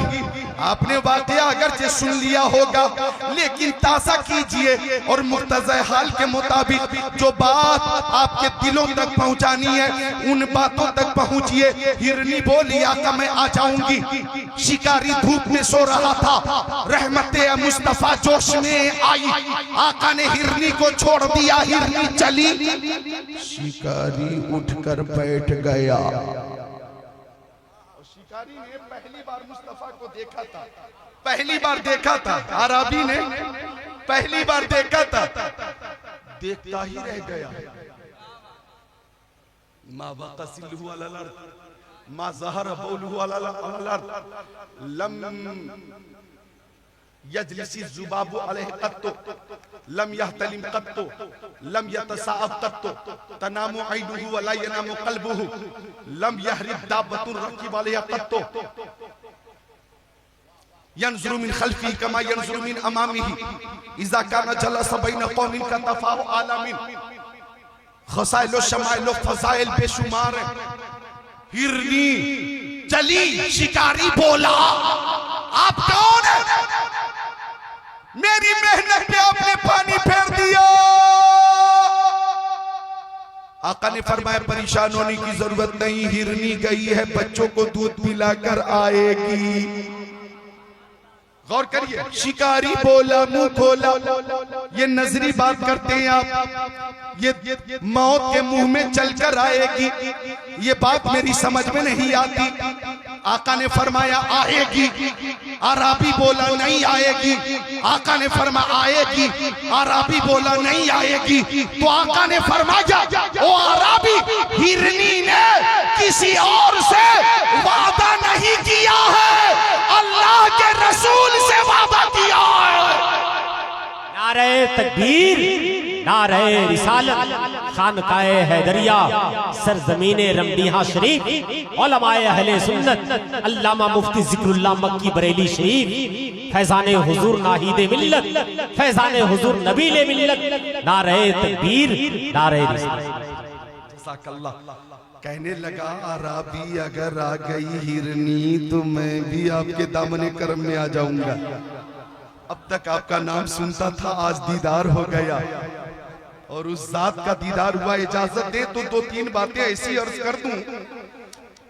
आपने वाकया अगरचे सुन लिया होगा, लेकिन ताज़ा कीजिए और मुख्तज़ा हाल के मुताबिक जो बात आपके दिलों तक पहुंचानी है उन बातों तक पहुंचिए। हिरनी बोली आका मैं आ जाऊंगी। शिकारी धूप में सो रहा था, रहमते मुस्तफा जोश में आई, आका ने हिरनी को छोड़ दिया, हिरनी चली, शिकारी उठकर बैठ गया। शिकारी ने पहली बार मुस्तफा को देखा था, पहली बार देखा था, अरबी ने पहली बार देखा था, देखता ही रह गया। मा वक़सिलहु अलल अर्द, मा ज़हर बौलहु अलल अर्द, लम यजलिसी ज़ुबाबु अलैहि क़त्तु, लम यहतलिम क़त्तु, लम यतसाअब क़त्तु, तनामु ऐनुहु व ला यनामु क़ल्बुहु, लम यहरिब दाब्बतुन रकीब अलैहा क़त्तु, यंज़ुरु मिन ख़ल्फ़िही कमा यंज़ुरु मिन अमामिही, इज़ा काना जलसा बैन क़ौमिन कतफ़ाहु आलमिन, ख़साइल व शमाइल व फ़ज़ाइल बेशुमार है। हिरनी चली, शिकारी बोला आप कौन है? मेरी मेहनत पे आपने पानी फेर दिया। आका ने फरमाया परेशान होने की जरूरत नहीं, हिरनी गई है, बच्चों को दूध पिलाकर आएगी। गौर करिए, शिकारी बोला मुंह खोला, ये नजरी बात करते हैं आप, ये मौत के मुंह में चलकर आएगी, ये बात मेरी समझ में नहीं आती। आका ने फरमाया आएगी, अराबी बोला नहीं आएगी, आका ने फरमाया आएगी, अराबी बोला नहीं आएगी, तो आका ने फरमाया ओ अराबी, हिरनी ने किसी और से वादा नहीं किया है, अल्लाह के रसूल से वादा किया है। नारे तकबीर, नारे रिसालत, खानकाए हैदरिया, सरजमीने रमदीहा शरीफ, उलमाए अहले सुन्नत, अल्लामा मुफ्ती जिक्रुल्लाह मक्की बरेली शरीफ, फैजाने हुजूर नाहिदे मिल्लत, फैजाने हुजूर नबीले मिल्लत, नारे तकबीर, नारे रिसालत। जज़ाकल्लाह। कहने लगा अराबी अगर आ गई हिरनी तो मैं भी आपके दामने करम में आ जाऊंगा। अब तक आपका नाम सुनता था, आज दीदार हो गया और उस जात का दीदार हुआ। इजाजत दे तो दो तीन बातें ऐसी अर्ज कर दूं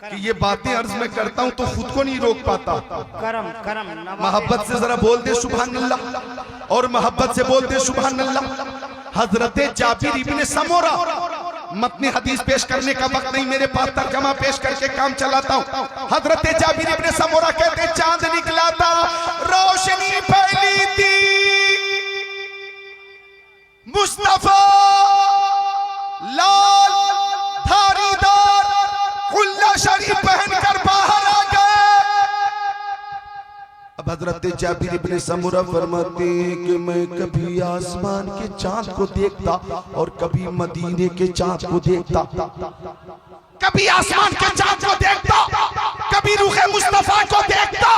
कि ये बातें अर्ज में करता हूं तो खुद को नहीं रोक पाता। करम करम मोहब्बत से जरा बोल दे सुभान अल्लाह, और मोहब्बत से बोल दे सुभान अल्लाह। हजरत जाबिर इब्ने समूरा, मतनी हदीस पेश करने का वक्त नहीं मेरे पास, तर्जमा पेश करके काम चलाता हूँ। हजरत जाबिर इब्ने समूरा कहते चांद निकला था, रोशनी फैली थी, मुस्तफा लाल धारीदार कुल्ला शरीफ पहनकर बाहर आ गए। अब हजरत जाबिर इब्ने समूरा फरमाते हैं कि मैं कभी आसमान के चांद को देखता और कभी मदीने के चांद को देखता, कभी आसमान के चांद को देखता, कभी रूहे मुस्तफा को देखता।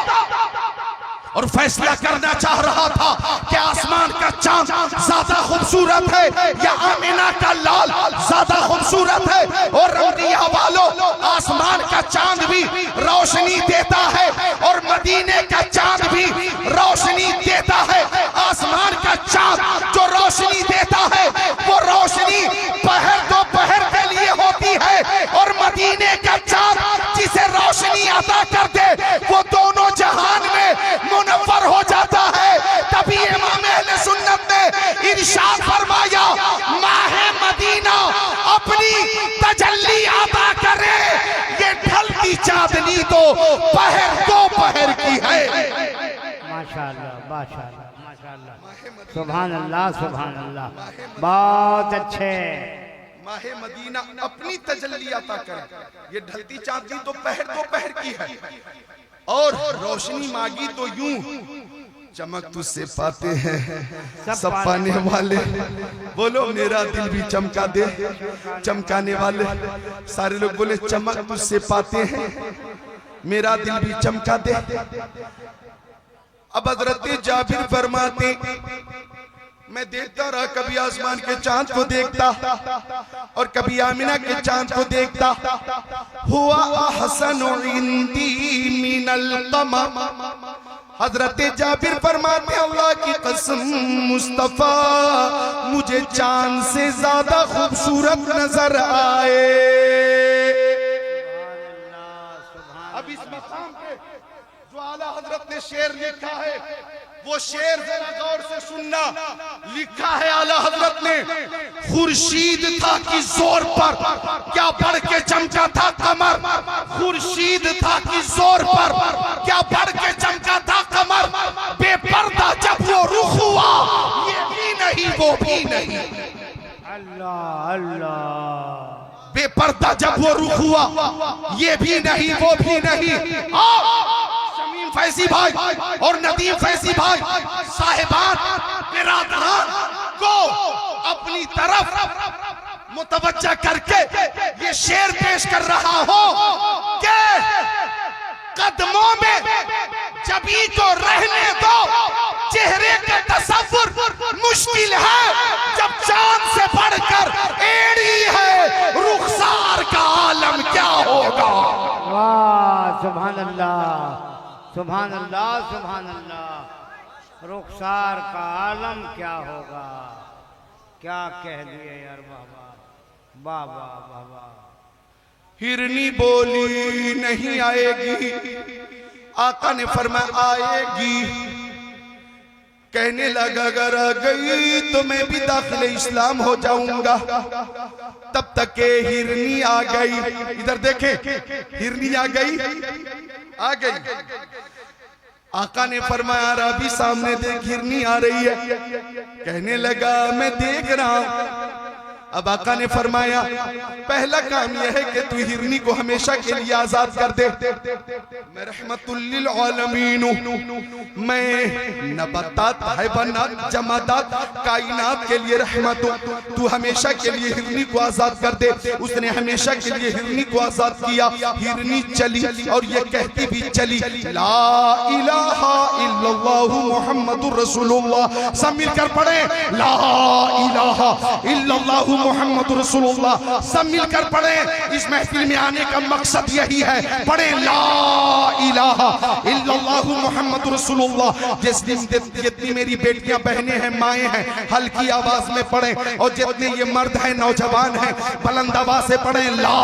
और फैसला करना चाह रहा था कि आसमान का चांद ज्यादा खूबसूरत है या आमिना का लाल ज्यादा खूबसूरत है। और रमदिया वालों, आसमान का चांद भी रोशनी देता है और मदीने का चांद भी रोशनी देता है। आसमान का चांद जो रोशनी देता है वो रोशनी पहर दोपहर के लिए होती है, और मदीने का चांद जिसे रोशनी अता कर दे वो दोनों जहान में मुनव्वर हो जाता है। तभी इमाम अहले सुन्नत ने इरशाद फरमाया, माहे मदीना अपनी तजल्ली अता करे, ये ढलती चांदनी तो पहर दोपहर की है। माशाअल्लाह माशाअल्लाह माशाअल्लाह, सुभान अल्लाह सुभान अल्लाह, बहुत अच्छे। माहे मदीना अपनी तजल्ली अता करे, ये ढलती चांदनी तो पहर दोपहर की है, और रोशनी मांगी तो यूं चमक तुझसे पाते हैं सब पाने वाले। बोलो मेरा दिल भी चमका दे, चमकाने वाले सारे लोग बोले चमक तुझसे पाते हैं, मेरा दिल भी चमका दे। अब हजरत जाबिर फरमाते, मैं देखता रहा, कभी आसमान के चांद को देखता और कभी आमिना के चांद को देखता। हुआ अहसनु इंदी मिनल कमर। हजरत जाबिर फरमाते, अल्लाह की कसम मुस्तफा मुझे चांद से ज्यादा खूबसूरत नजर आए। अब इस मकाम पे जो आला हजरत ने शेर लिखा है, वो शेर जरा गौर से सुनना। लिखा है आला हजरत ने, खुर्शीद था कि जोर पर क्या बढ़ के चमका था कमर। खुर्शीद था कि जोर पर क्या बढ़ के चमका था कमर। बेपर्दा जब वो रुख हुआ, ये भी नहीं वो भी नहीं। अल्लाह अल्लाह, बेपर्दा जब वो रुख हुआ, ये भी नहीं वो भी नहीं। शमीम फैजी भाई और नदीम फैजी भाई साहिबान बिरादरान को अपनी तरफ मुतवज्जा करके ये शेर पेश कर रहा हूं कि कदमों में जबी को रहने दो, चेहरे का तसव्वुर मुश्किल है जब चांद से बढ़कर एड़ी है, रुखसार का आलम क्या होगा। वाह सुभान अल्लाह सुभान अल्लाह सुभान अल्लाह, रुखसार का आलम क्या होगा। क्या कह दिए यार बाबा, बाबा बाबा। हिरनी बोली नहीं आएगी, आका ने फरमाया आएगी। कहने लगा अगर आ गई तो मैं भी दाखिले इस्लाम हो जाऊंगा। तब तक के हिरनी आ गई। इधर देखें, हिरनी आ गई, आ गई। आका ने फरमाया रबी सामने देख हिरनी आ रही है। कहने लगा मैं देख रहा हूं। अब आका ने फरमाया पहला काम यह है कि तू हिरनी को हमेशा के लिए आजाद कर दे। मैं रहमतुल लिल आलमीन हूं, मैं नबातात हैवानात जमादात कायनात के लिए रहमत हूं। तू हमेशा के लिए हिरनी को आजाद कर दे। उसने हमेशा के लिए हिरनी को आजाद किया। हिरनी चली और ये कहती भी चली, ला इलाहा इल्लल्लाहु मुहम्मदुर रसूलुल्लाह। सब मिलकर पढ़े, ला इलाहा इल्लल्लाहु मुहम्मदुर रसूलुल्लाह। सब मिलकर पढ़े। इस महफिल में आने का मकसद यही है, पढ़े ला इलाहा इल्लल्लाहु मुहम्मदुर रसूलुल्लाह। जितनी मेरी बेटियां बहनें हैं माएं हैं, हल्की आवाज में पढ़े। और जितने ये मर्द हैं नौजवान हैं, बुलंद आवाज से पढ़े ला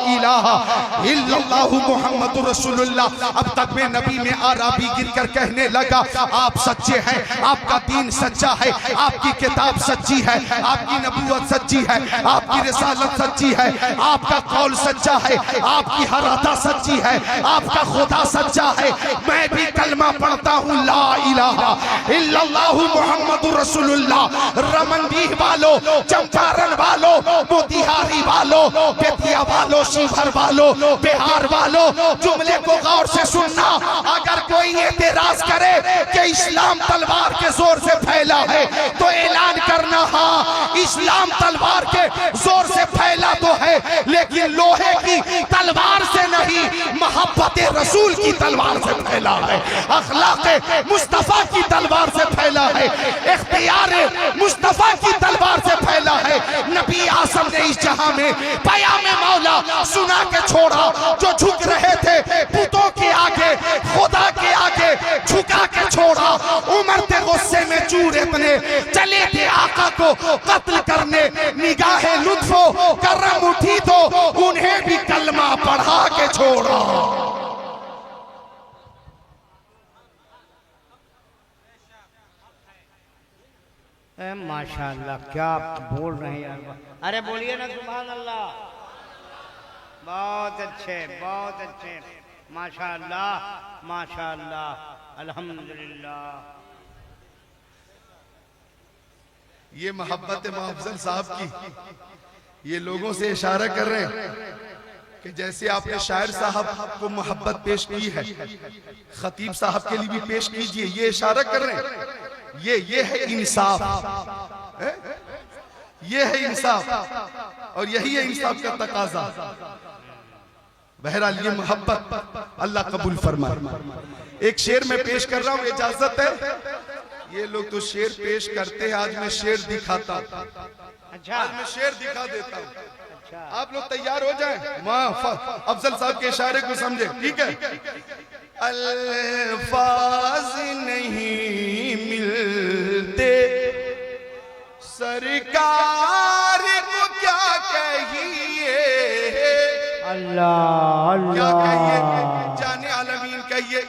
इलाहा इल्लल्लाहु मुहम्मदुर रसूलुल्लाह। अब तक में नबी में आराबी गिरकर कहने लगा आप सच्चे हैं, आपका दीन सच्चा है, आपकी किताब सच्ची है, आपकी नबूवत सच्ची है, आपकी रिसालत सच्ची है, आपका कौल सच्चा है, आपकी हर अता सच्ची है, आपका खुदा सच्चा है। मैं भी कलमा पढ़ता हूँ ला इलाहा इल्लल्लाहु मुहम्मदुर रसूलुल्लाह। रमंदी वालों, चंपारण वालों, मोतिहारी वालों, बेतिया वालों, शिवहर वालों, बिहार वालों, जुमले को गौर से सुनना। अगर कोई एतराज करे कि इस्लाम तलवार के जोर से फैला है तो ऐलान करना, हाँ इस्लाम तलवार के जोर से फैला तो है, लेकिन लोहे की तलवार से नहीं, मोहब्बत रसूल की तलवार से फैला है, अखलाक मुस्तफा की तलवार से फैला है, इख्तियार मुस्तफा की तलवार से फैला है। नबी आसम ने इस जहां में पयामे मौला सुना के छोड़ा। जो झुक रहे थे पुतों के आगे, खुदा के आगे झुका के छोड़ा। उमर थे गुस्से में चूर इतने, चले थे आका को कत्ल करने। निगाहे लुत्फो करम उठी तो उन्हें भी कलमा पढ़ा के छोड़ा। माशाअल्लाह, क्या बोल रहे हैं यार। अरे बोलिए ना सुभान अल्लाह। बहुत अच्छे, बहुत अच्छे, माशाअल्लाह, माशाअल्लाह, अल्हम्दुलिल्लाह। ये मोहब्बत अफजल साहब की, ये लोगों से इशारा कर रहे हैं कि जैसे आपने शायर साहब को मोहब्बत पेश की है, खतीब साहब के लिए भी पेश कीजिए। ये इशारा कर रहे हैं, ये है इंसाफ, ये है इंसाफ, और यही है इंसाफ का तकाजा। बहरहाल ये मोहब्बत अल्लाह कबूल फरमाए। एक शेर में पेश कर रहा हूं, इजाजत है? ये लोग तो शेर पेश करते हैं, आज मैं शेर दिखाता हूं। अच्छा, आज मैं शेर दिखा देता हूं। अच्छा, आप लोग तैयार हो जाएं। अफजल साहब के इशारे को समझे, ठीक है? अल्फाज नहीं मिलते सरकार को क्या कहिए, अल्लाह क्या कहिए? अल्लाह। जाने आलमीन कहिए,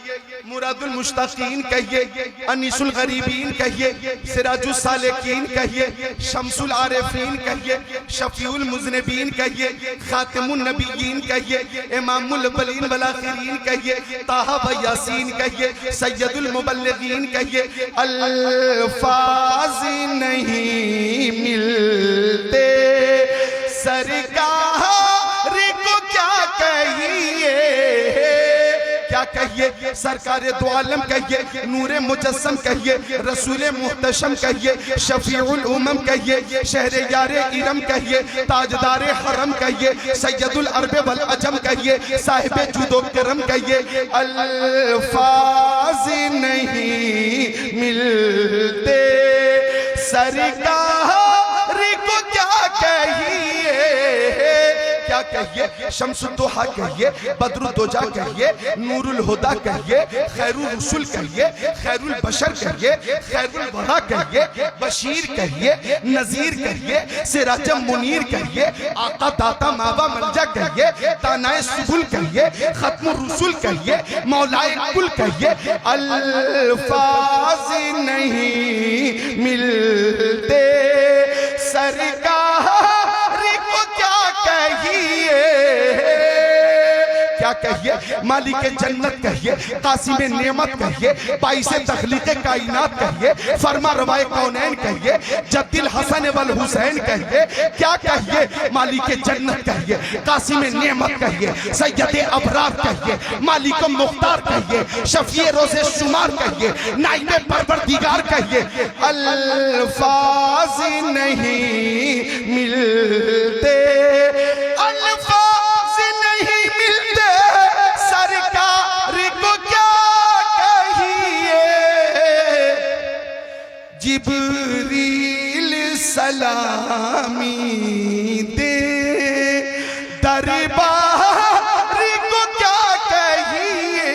मुरादुल मुश्ताकीन कहिए, अनीसुल गरीबीन कहिए, सिराजुल सालिकीन कहिए, शम्सुल आरिफीन कहिए, शफीउल मुज़निबीन कहिए, खातिमुन नबिय्यीन कहिए, इमामुल अव्वलीन वल आखिरीन कहिए, ताहा व यासीन कहिए, सैयदुल मुबल्लिगीन कहिए। अल्फाज नहीं मिलते सरकार को क्या कहिए, क्या कहिए? सरकार दो आलम कहिए, नूरे मुजस्सम कहिए, रसूले मुहतशम कहिए, शफीउल उमम कहिए, शहरे यारे इरम कहिए, ताजदारे हरम कहिए, सैयदुल अरब वल अजम कहिए, साहिबे जुदो करम कहिए। अल्फाज नहीं मिलते सरकार को क्या कहिए, क्या कहिए? शम्सुद्दोहा कहिए, बद्रुद्दोजा कहिए, नूरुल हुदा कहिए, खैरुल रसूल कहिए, खैरुल बशर कहिए, खैरुल वरा कहिए, बशीर कहिए, नजीर कहिए, सिराजम मुनीर कहिए, आका दाता मावा मंजा कहिए, तानाए सुबुल कहिए, खत्मुर रसूल कहिए, मौलाए कुल कहिए। अल्फाज नहीं मिलते सरकार को क्या कहिए, क्या कहिए? मालिक जन्नत कहिए, कासिम नेमत कहिए, बाइसे तखलीक कायनात कहिए, फरमा रवाए कौनैन कहिए, जद्दिल हसन वल हुसैन कहिए। क्या कहिए? मालिक जन्नत कहिए, कासिम नेमत कहिए, सैयद अबरार कहिए, मालिक मुख्तार कहिए, शफीए रोज़े शुमार कहिए, नाइब परवरदिगार कहिए। अल्फाज नहीं मिलते, अल्फाज नहीं मिलते सरकार को क्या कहिए। जिब्रील सलामी दे दरबार को क्या कहिए।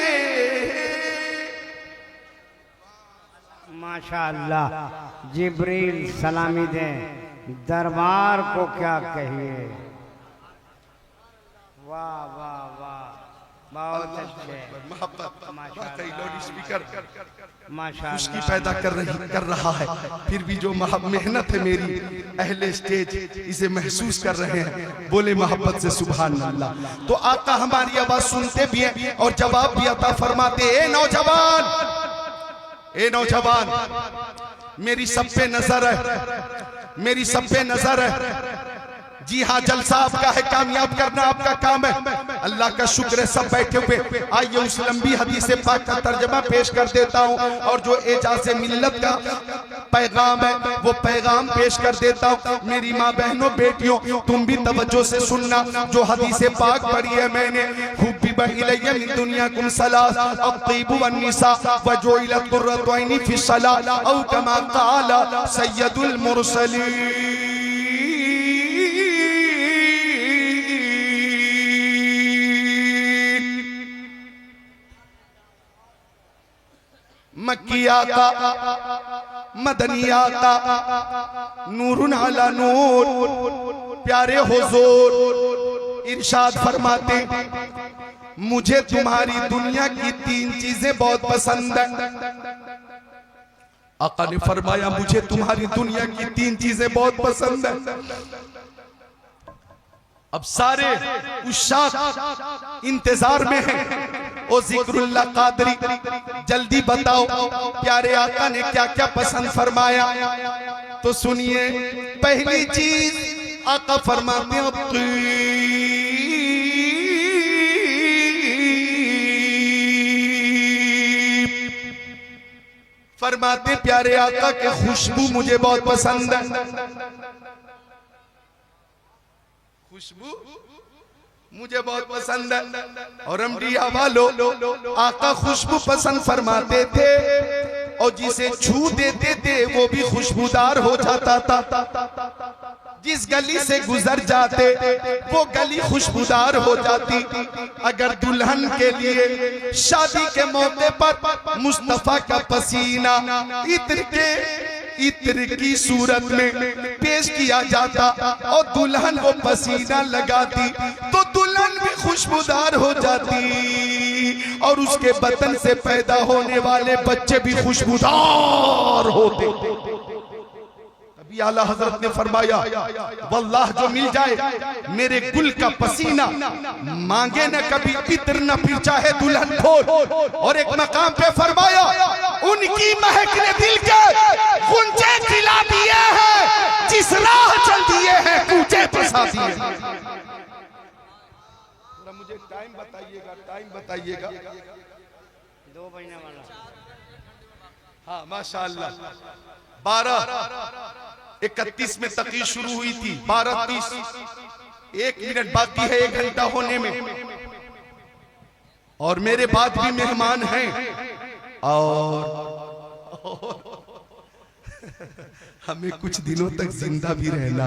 माशाअल्लाह, जिब्रील सलामी दें, दरबार को क्या कहिए। वाह वाह वाह, बहुत अच्छे। मोहब्बत माशाअल्लाह, लाउड स्पीकर उसकी माशाअल्लाह। पैदा कर रहा है, फिर भी जो मेहनत है मेरी, अहले स्टेज इसे महसूस कर रहे हैं। बोले मोहब्बत से सुभान अल्लाह। तो आका हमारी आवाज सुनते भी हैं और जवाब भी अता फरमाते। ए नौजवान, ए नौजवान, मेरी सब पे नजर है, मेरी सब पे नजर है। जी हाँ, जलसा आपका है, कामयाब करना आपका काम है। अल्लाह का शुक्र है सब बैठे हुए। आइए उस लंबी हदीस पाक का तर्जमा पेश कर देता हूँ और जो एजाज़े मिल्लत का पैगाम है वो पैगाम पेश कर देता हूँ। मेरी माँ बहनों बेटियों तुम भी तवज्जो से सुनना। जो हदीस पाक पढ़ी है मैंने, हुब्बिबा इलैया मिन दुनियाकुम सलास अत्तीबु वन्निसा वजुइलत कुर्रतु ऐनी फिस्सलाह औ कमा क़ाला सय्यदुल मुरसलीन। मक्की आका, मदनी आका, नूरुन अला नूर, प्यारे हुजूर इरशाद फरमाते मुझे तुम्हारी दुनिया की 3 चीजें बहुत पसंद है। आका ने फरमाया मुझे तुम्हारी दुनिया की 3 चीजें बहुत पसंद है। अब सारे उशाक इंतजार में हैं। ओ जिक्रुल्लाह कादरी जल्दी बताओ प्यारे आका ने क्या क्या पसंद फरमाया। तो सुनिए, पहली चीज आका फरमाते हैं फरमाते प्यारे आका के खुशबू मुझे बहुत पसंद है। खुशबू मुझे बहुत पसंद है। और अम्बिया वालों आका खुशबू पसंद फरमाते थे और जिसे छू देते थे वो भी खुशबूदार हो जाता था। जिस गली से गुजर जाते वो गली खुशबूदार हो जाती। अगर दुल्हन के लिए शादी के मौके पर मुस्तफा का पसीना इत्र की सूरत में पेश किया जाता और दुल्हन वो पसीना लगाती तो दुल्हन भी खुशबूदार हो जाती और उसके बदन से पैदा होने वाले बच्चे भी खुशबूदार होते। तभी आला हजरत ने फरमाया वल्लाह जो मिल जाए मेरे गुल का पसीना, मांगे न कभी इत्र न फिर चाहे दुल्हन खोल। और एक मकाम पे फरमाया उनकी महक ने दिल के गुंजे खिला दिए हैं, जिस राह चल दिए हैं कूचे फंसा दिए। मुझे टाइम बताइएगा। 2 महीने वाला। हाँ माशाअल्लाह। 12:31 में तक़ीज़ शुरू हुई थी। 12:30 1 मिनट बाकी है 1 घंटा होने में। और मेरे बाद भी मेहमान हैं और हमें कुछ दिनों तक जिंदा भी रहना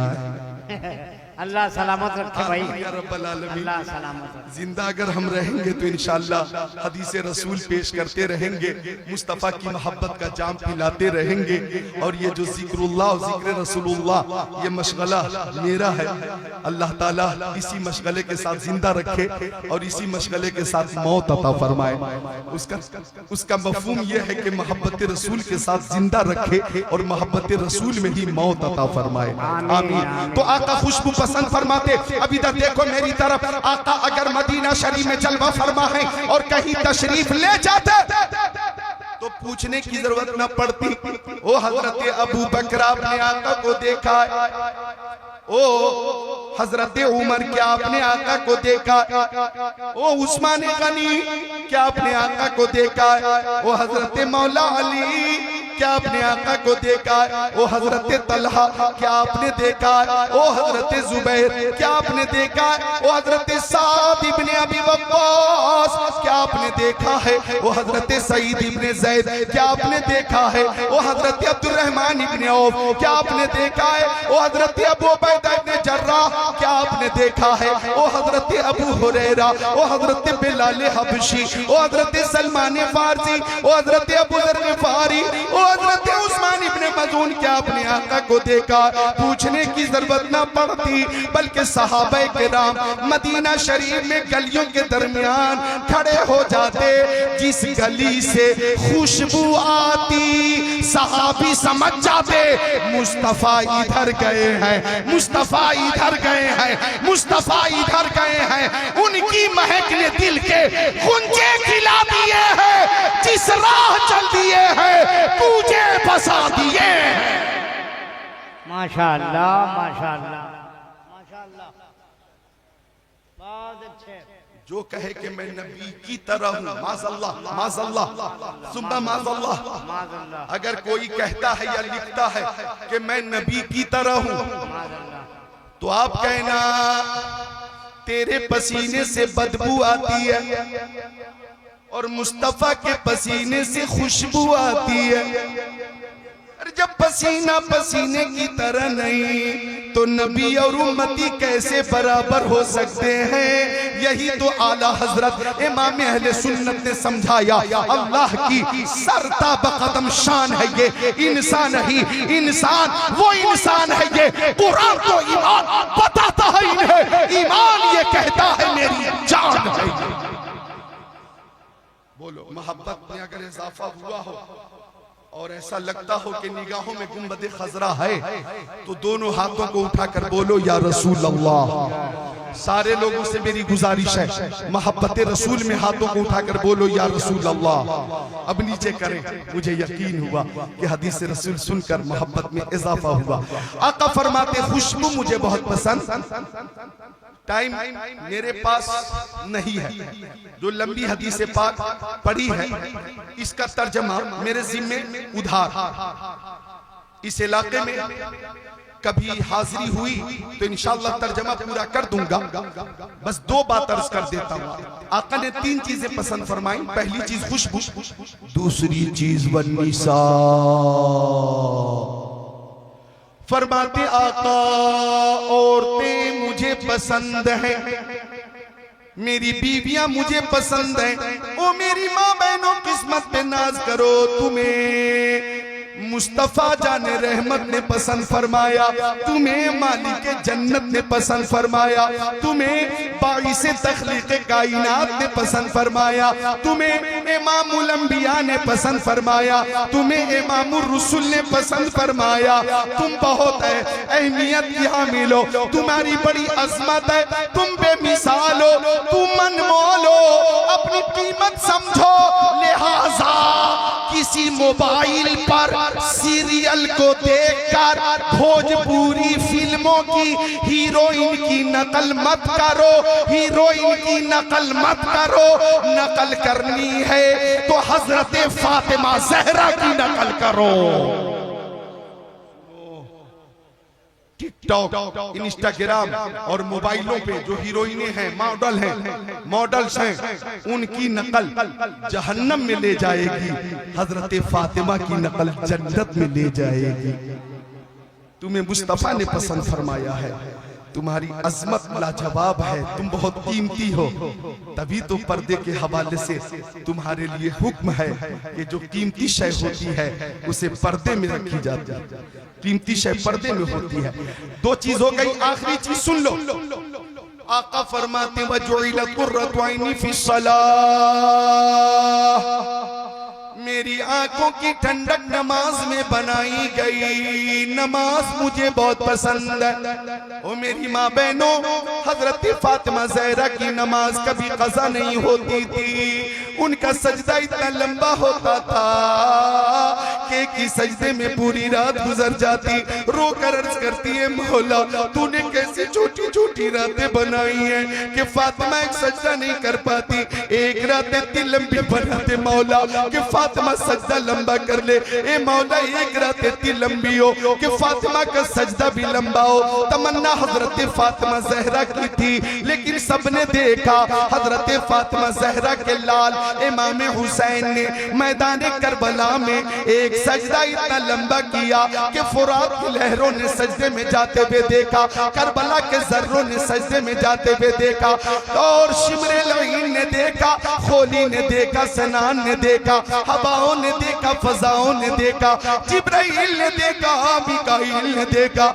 है। अल्लाह सलामत रखे भाई, या रब्बल आलमीन। अल्लाह सलामत रखे। जिंदा अगर हम रहेंगे तो इंशाअल्लाह हदीसे रसूल पेश करते रहेंगे, मुस्तफ़ा की मोहब्बत का जाम पिलाते रहेंगे। और ये जो जिक्रुल्लाह और जिक्र रसूलुल्लाह ये मशगला मेरा है। अल्लाह ताला इसी मशगले के साथ जिंदा रखे और इसी मशगले के साथ मौत अता फरमाए। उसका मफहूम यह है कि मोहब्बत रसूल के साथ जिंदा रखे और मोहब्बत रसूल में ही मौत अता फरमाए। आमीन। तो आका खुशबू पसंद फरमाते। अब इधर देखो मेरी तरफ, आका अगर मदीना शरीफ में जलवा फरमा है और कहीं तशरीफ ले जाते तो पूछने की जरूरत न पड़ती। ओ हजरत अबू बकर आपने आका को देखा, ओ हजरत उमर क्या आपने आका को देखा, ओ उस्मान गनी क्या आपने आका को देखा, ओ हजरत मौला अली क्या आपने आका को देखा, ओ हजरत तलहा क्या आपने देखा, ओ हजरत जुबैर क्या आपने देखा, ओ हजरत साद इब्ने अबी वक्कास क्या आपने देखा है, ओ हजरत सईद इब्ने ज़ैद क्या आपने देखा है, ओ हजरत अब्दुर्रहमान इब्ने औफ क्या आपने देखा है, ओ हजरत अबू उबैदा इब्ने जर्राह क्या आपने देखा है, ओ हजरत अबू हुरैरा, ओ हजरत बिलाल हबशी, ओ हजरत सलमान फारसी, ओ हजरत अबू ज़र ग़िफ़ारी, ओ हजरत उस्मान इब्ने मज़ून क्या आपने आका को देखा। पूछने की जरूरत न पड़ती, बल्कि सहाबाए किराम मदीना शरीफ में गलियों के दरमियान खड़े हो जाते। जिस गली से खुशबू आती सहाबी समझ जाते मुस्तफा इधर गए हैं, मुस्तफा इधर गए हैं, मुस्तफा इधर गए हैं। उनकी महक ने दिल के गुंजे खिला दिए हैं, जिस राह चल दिए हैं पूजे बसा दिए। माशाअल्लाह, माशाअल्लाह, माशाअल्लाह। बहुत अच्छे। जो कहे कि मैं नबी की तरह हूँ, माज़अल्लाह माज़अल्लाह सुम्मा माज़अल्लाह, माज़अल्लाह, अगर कोई कहता है या लिखता है कि मैं नबी की तरह हूँ, माज़अल्लाह, तो आप कहना तेरे पसीने से बदबू आती है और मुस्तफा के पसीने से खुशबू आती है। अरे जब पसीना पसीने की तरह नहीं तो नबी और उम्मती कैसे बराबर हो सकते हैं? यही तो आला हजरत इमाम अहले सुन्नत ने समझाया। अल्लाह की सरता बकदम शान है ये इंसान, ही इंसान वो इंसान है ये। कुरान तो ईमान बताता है इन्हें, ईमान ये कहता है मेरी जान है। बोलो, मोहब्बत में अगर इजाफा हुआ हो और ऐसा लगता हो कि निगाहों में गुंबद खजरा है, तो दोनों हाथों को उठाकर बोलो या रसूल अल्लाह। सारे लोगों से मेरी गुजारिश है, मोहब्बत रसूल में हाथों को उठाकर बोलो या रसूल अल्लाह। अब नीचे करें। मुझे यकीन हुआ कि हदीस रसूल सुनकर मोहब्बत में इजाफा हुआ। आका फरमाते खुशबू मुझे बहुत पसंद। टाइम मेरे पास नहीं है, जो लंबी हदीस पाक पढ़ी है इसका तर्जमा मेरे जिम्मे उधार। इस इलाके में कभी हाजिरी हुई तो इंशाअल्लाह तर्जमा पूरा कर दूंगा। बस दो बात अर्ज कर देता हूँ। आका ने तीन चीजें पसंद फरमाई। पहली चीज खुशबू, दूसरी चीज वन्निसा। फरमाते आका औरतें मुझे पसंद हैं, मेरी बीवियां मुझे पसंद हैं। ओ मेरी माँ बहनों किस्मत पे नाज करो, तुम्हें मुस्तफा जाने रहमत ने पसंद फरमाया, तुम्हें मालिक जन्नत ने पसंद फरमाया, तुम्हें बाइसे तख्लीक कायनात ने पसंद फरमाया, तुम्हें इमामुल अंबिया ने पसंद फरमाया, तुम्हें इमामुर रसूल ने पसंद फरमाया। तुम बहुत है अहमियत की हामिल हो, तुम्हारी बड़ी अजमत है, तुम बेमिसाल हो, तुम अनमोल हो, अपनी कीमत समझो। लिहाजा किसी मोबाइल पर सीरियल को देखकर भोजपुरी फिल्मों की हीरोइन की नकल मत करो, हीरोइन की नकल मत करो। नकल करनी है तो हजरत फातिमा ज़हरा की नकल करो। टिकटॉक, इंस्टाग्राम और मोबाइलों पे जो हीरोइनें हैं, मॉडल हैं, मॉडल्स हैं, उनकी नकल जहन्नम में ले जाएगी, हजरत फातिमा की नकल जन्नत में ले जाएगी। तुम्हें मुस्तफा ने पसंद फरमाया है, तुम्हारी अजमत लाजवाब है, तुम बहुत कीमती हो, तभी तो पर्दे के हवाले से तुम्हारे लिए हुक्म है कि जो कीमती शय होती है उसे पर्दे में रखी जाती है। कीमती शय पर्दे में होती है। दो चीज हो गई, आखिरी चीज सुन लो। आका फरमाते वजुइलत कुर्रतु ऐनी फिस्सलाह, मेरी आंखों की ठंडक नमाज में बनाई गई। नमाज मुझे बहुत पसंद है। ओ मेरी माँ बहनों, हजरत फातिमा ज़हरा की नमाज कभी कज़ा नहीं होती थी। उनका सजदा इतना लंबा होता था कि सजदे में पूरी रात गुजर जाती। रोकर अर्ज करती है, मौला तूने कैसे छोटी छोटी रातें बनाई हैं कि फातिमा एक सजदा नहीं कर पाती। एक रात इतनी लंबी बनाते मौला कि फातिमा सजदा लंबा कर ले। ए मौला एक रात इतनी लंबी हो कि फातिमा का सजदा भी लंबा हो। तमन्ना हजरत फातिमा ज़हरा की थी, लेकिन सबने देखा हजरत फातिमा ज़हरा के लाल इमाम हुसैन ने मैदान करबला में एक सजदा इतना लंबा किया कि फुरात की लहरों ने सजदे में जाते हुए देखा, करबला के जर्रों ने सजदे में जाते हुए देखा, और शिमरे लईन ने देखा, खोली ने देखा, सनान ने देखा, हवाओं ने देखा, फजाओं ने देखा, जिब्राइल ने देखा, मिकाईल ने देखा,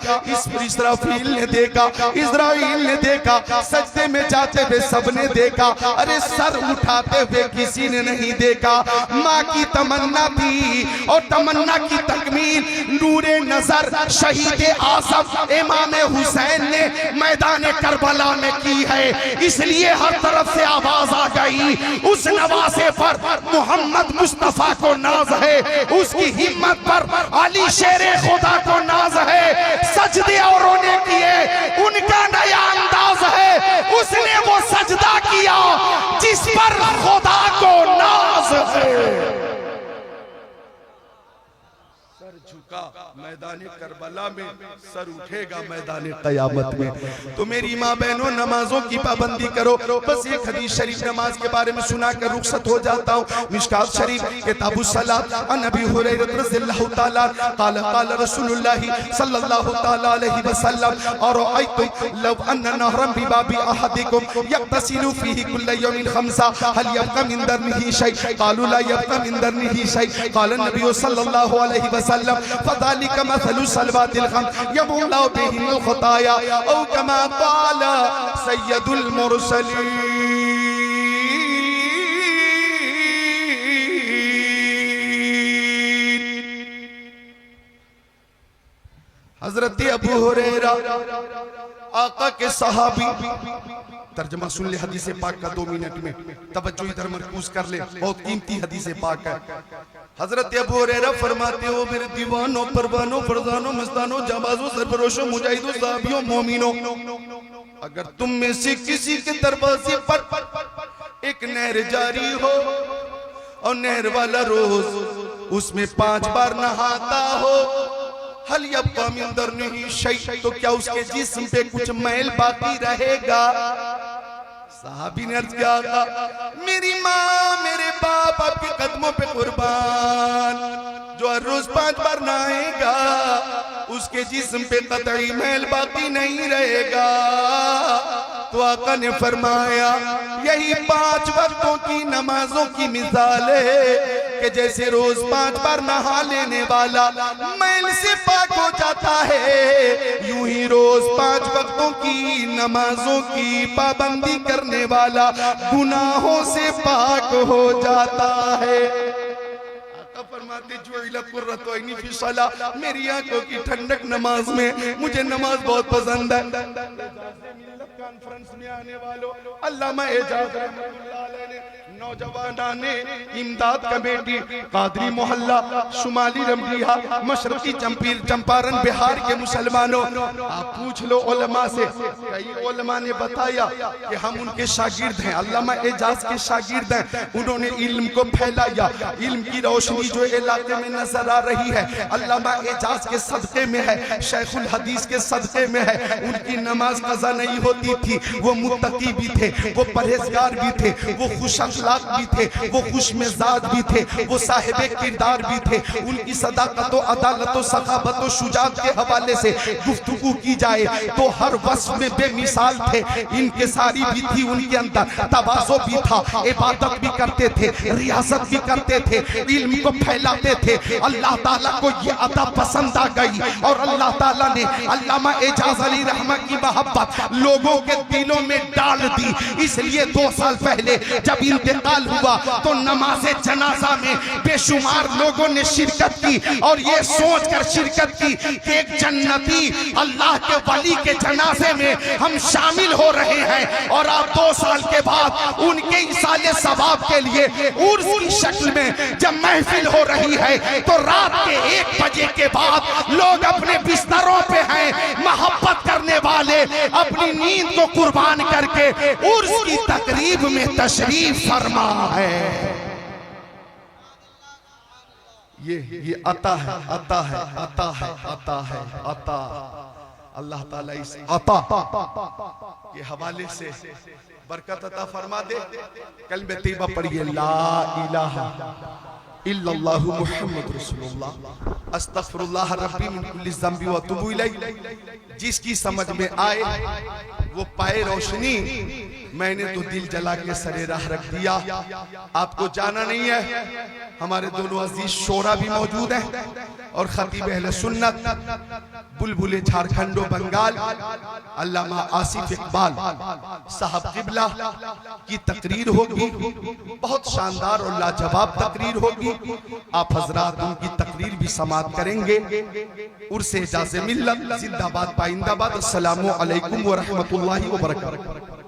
इसराफील ने देखा, इज़राइल ने देखा, सजदे में जाते हुए सबने देखा। अरे सर उठाते हुए किसी ने नहीं देखा। माँ की तमन्ना थी और तमन्ना की तकमील नूरे नजर शहीद आज़म इमाम हुसैन ने मैदान करबला में की है। इसलिए हर तरफ से आवाज आ गई, उस नवासे पर मोहम्मद मुस्तफा को नाज है, उसकी हिम्मत पर अली शेरे खुदा को नाज है। सजदे औरों ने किए, उनका नया अंदाज है, उसने वो सजदा किया जिस पर खुदा को नाज है। सर झुका मैदान करबला में, सर उठेगा मैदान कयामत में। तो मेरी माँ बहनों, नमाजों की पाबंदी करो। बस एक हदीस शरीफ नमाज के बारे में सुना कर रुखसत हो जाता हूँ। मिशकात शरीफ किताबुस सलात अन अबी हुरैरा रज़ियल्लाहु ताला क़ाल क़ाल रसूलुल्लाह सल्लल्लाहु ताला अलैहि वसल्लम और आयतुम लव अन्न नहरम बिबाबी अहदिकुम यक्तसिलु फीही कुल्ल यौमिन खमसा हल यब्का मिन दरनिही शै क़ालू ला यब्का मिन दरनिही शै क़ाल नबी सल्लल्लाहु अलैहि वसल्लम फज़ालिका मसलु सलवातिल खम यमुल्लाहु बिहिल खताया औ कमा क़ाल सय्यदुल मुरसलीन। हजरत अबू हुरैरा आका के सहाबी, तर्जमा सुन ले हदीस पाक का 2 मिनट में, तवज्जो इधर मरकूज कर ले, बहुत कीमती हदीस पाक है। हजरत अबू हुरैरा फरमाते हो, मेरे दीवानों, परवानों, फरजानों, मस्तानों, जाबाजों, सरफरोशों, मुजाहिदों, साहबियों, मोमिनों, अगर तुम में से किसी के दरवाजे पर एक नहर जारी हो और नहर वाला रोज उसमें 5 बार नहाता हो, हल यब्का मिन दरनिही शै, तो क्या उसके जिस्म पे कुछ मैल बाकी रहेगा? साहबी ने अर्ज किया, मेरी माँ मेरे बाप आपके कदमों पे कुर्बान, जो हर रोज 5 बार नहाएगा उसके जिस्म पे कतई मैल बाकी नहीं रहेगा। तो आका ने फरमाया, यही 5 वक्तों की नमाजों की मिसाल है कि जैसे रोज 5 बार नहा लेने वाला मैल से पाक हो जाता है, यूं ही रोज 5 वक्तों की नमाजों की पाबंदी करने वाला गुनाहों से पाक हो जाता है। फरमाते मेरी आंखों की ठंडक नमाज में, मुझे नमाज बहुत पसंद है। कॉन्फ्रेंस में आने वालों, अल्लामा एजाज रहमतुल्लाह अलैह ने नौजवानाने इमदाद कमेटी कादरी मोहल्ला शुमाली रमडीहा मशरकी चंपारण बिहार के मुसलमानों, आप पूछ लो उलमा से, कई उलमा ने बताया कि हम उनके शागिर्द हैं, अल्लामा एजाज के शागिर्द हैं। उन्होंने इल्म को फैलाया, इल्म की रोशनी जो इलाके में नजर आ रही है अल्लामा एजाज के सदके में है, शेखुल हदीस के सदके में है। उनकी नमाज कज़ा नहीं होती थी, वो मुत्तकी भी थे, वो परहेजगार भी थे, वो खुश अखलाक भी थे, वो खुश मिजाज भी थे, वो साहिबे किरदार भी थे। उनकी सदाकत व अदालत व सखावत व शुजात के हवाले से गुफ्तगू की जाए तो हर वस्फ में बेमिसाल थे। इनके सारी भी थी उनके अंदर, तवाज़ो भी था, इबादत भी करते थे, रियासत भी करते थे, इल्म को फैलाते थे। अल्लाह ताला को ये अदा पसंद आ गई और अल्लाह ताला ने अल्लामा एजाज अली रहमत की मोहब्बत लोगों के दिलों में डाल दी। इसलिए 2 साल पहले जब इंतकाल हुआ तो नमाज़े जनाजा में बेशुमार लोगों ने शिरकत की और ये सोचकर शिरकत की कि एक जन्नती अल्लाह के वली के जनाजे में हम शामिल हो रहे हैं। और आप 2 साल के बाद उनके इसाले सवाब के लिए उर्स की शक्ल में जब महफिल हो रही है तो रात के 1 बजे के बाद लोग अपने बिस्तरों पे हैं, मोहब्बत करने वाले अपनी नींद को कुर्बान करके उर्स की तकरीब में तशरीफ फरमा है। ये अता है, अता है, अता है, अता है, अता। अल्लाह ताला इस अता के हवाले से बरकत अता फरमा दे। कलमे तैयबा पढ़िए, ला इलाहा इल्लल्लाहु मुहम्मद रसूलुल्लाह अस्तगफिरुल्लाह रब्बी मिन कुल्ली ज़ंबी व अतूबु इलैह। जिसकी समझ में आए वो पाए रोशनी। मैंने तो दिल जला के सरे राह रख दिया। आपको जाना नहीं है, हमारे दोनों अजीज शोरा भी मौजूद हैं और खतीब अहले सुन्नत बुलबुले झारखंड व बंगाल अल्लामा आसिफ इकबाल साहब किबला की तकरीर होगी, बहुत शानदार और लाजवाब तकरीर होगी। आप हजरात उनकी तकरीर भी समाअत करेंगे। उर्से एजाज़े मिल्लत जिंदाबाद पाइंदाबाद। अस्सलामु अलैकुम व रहमतुल्लाहि व बरकातहू।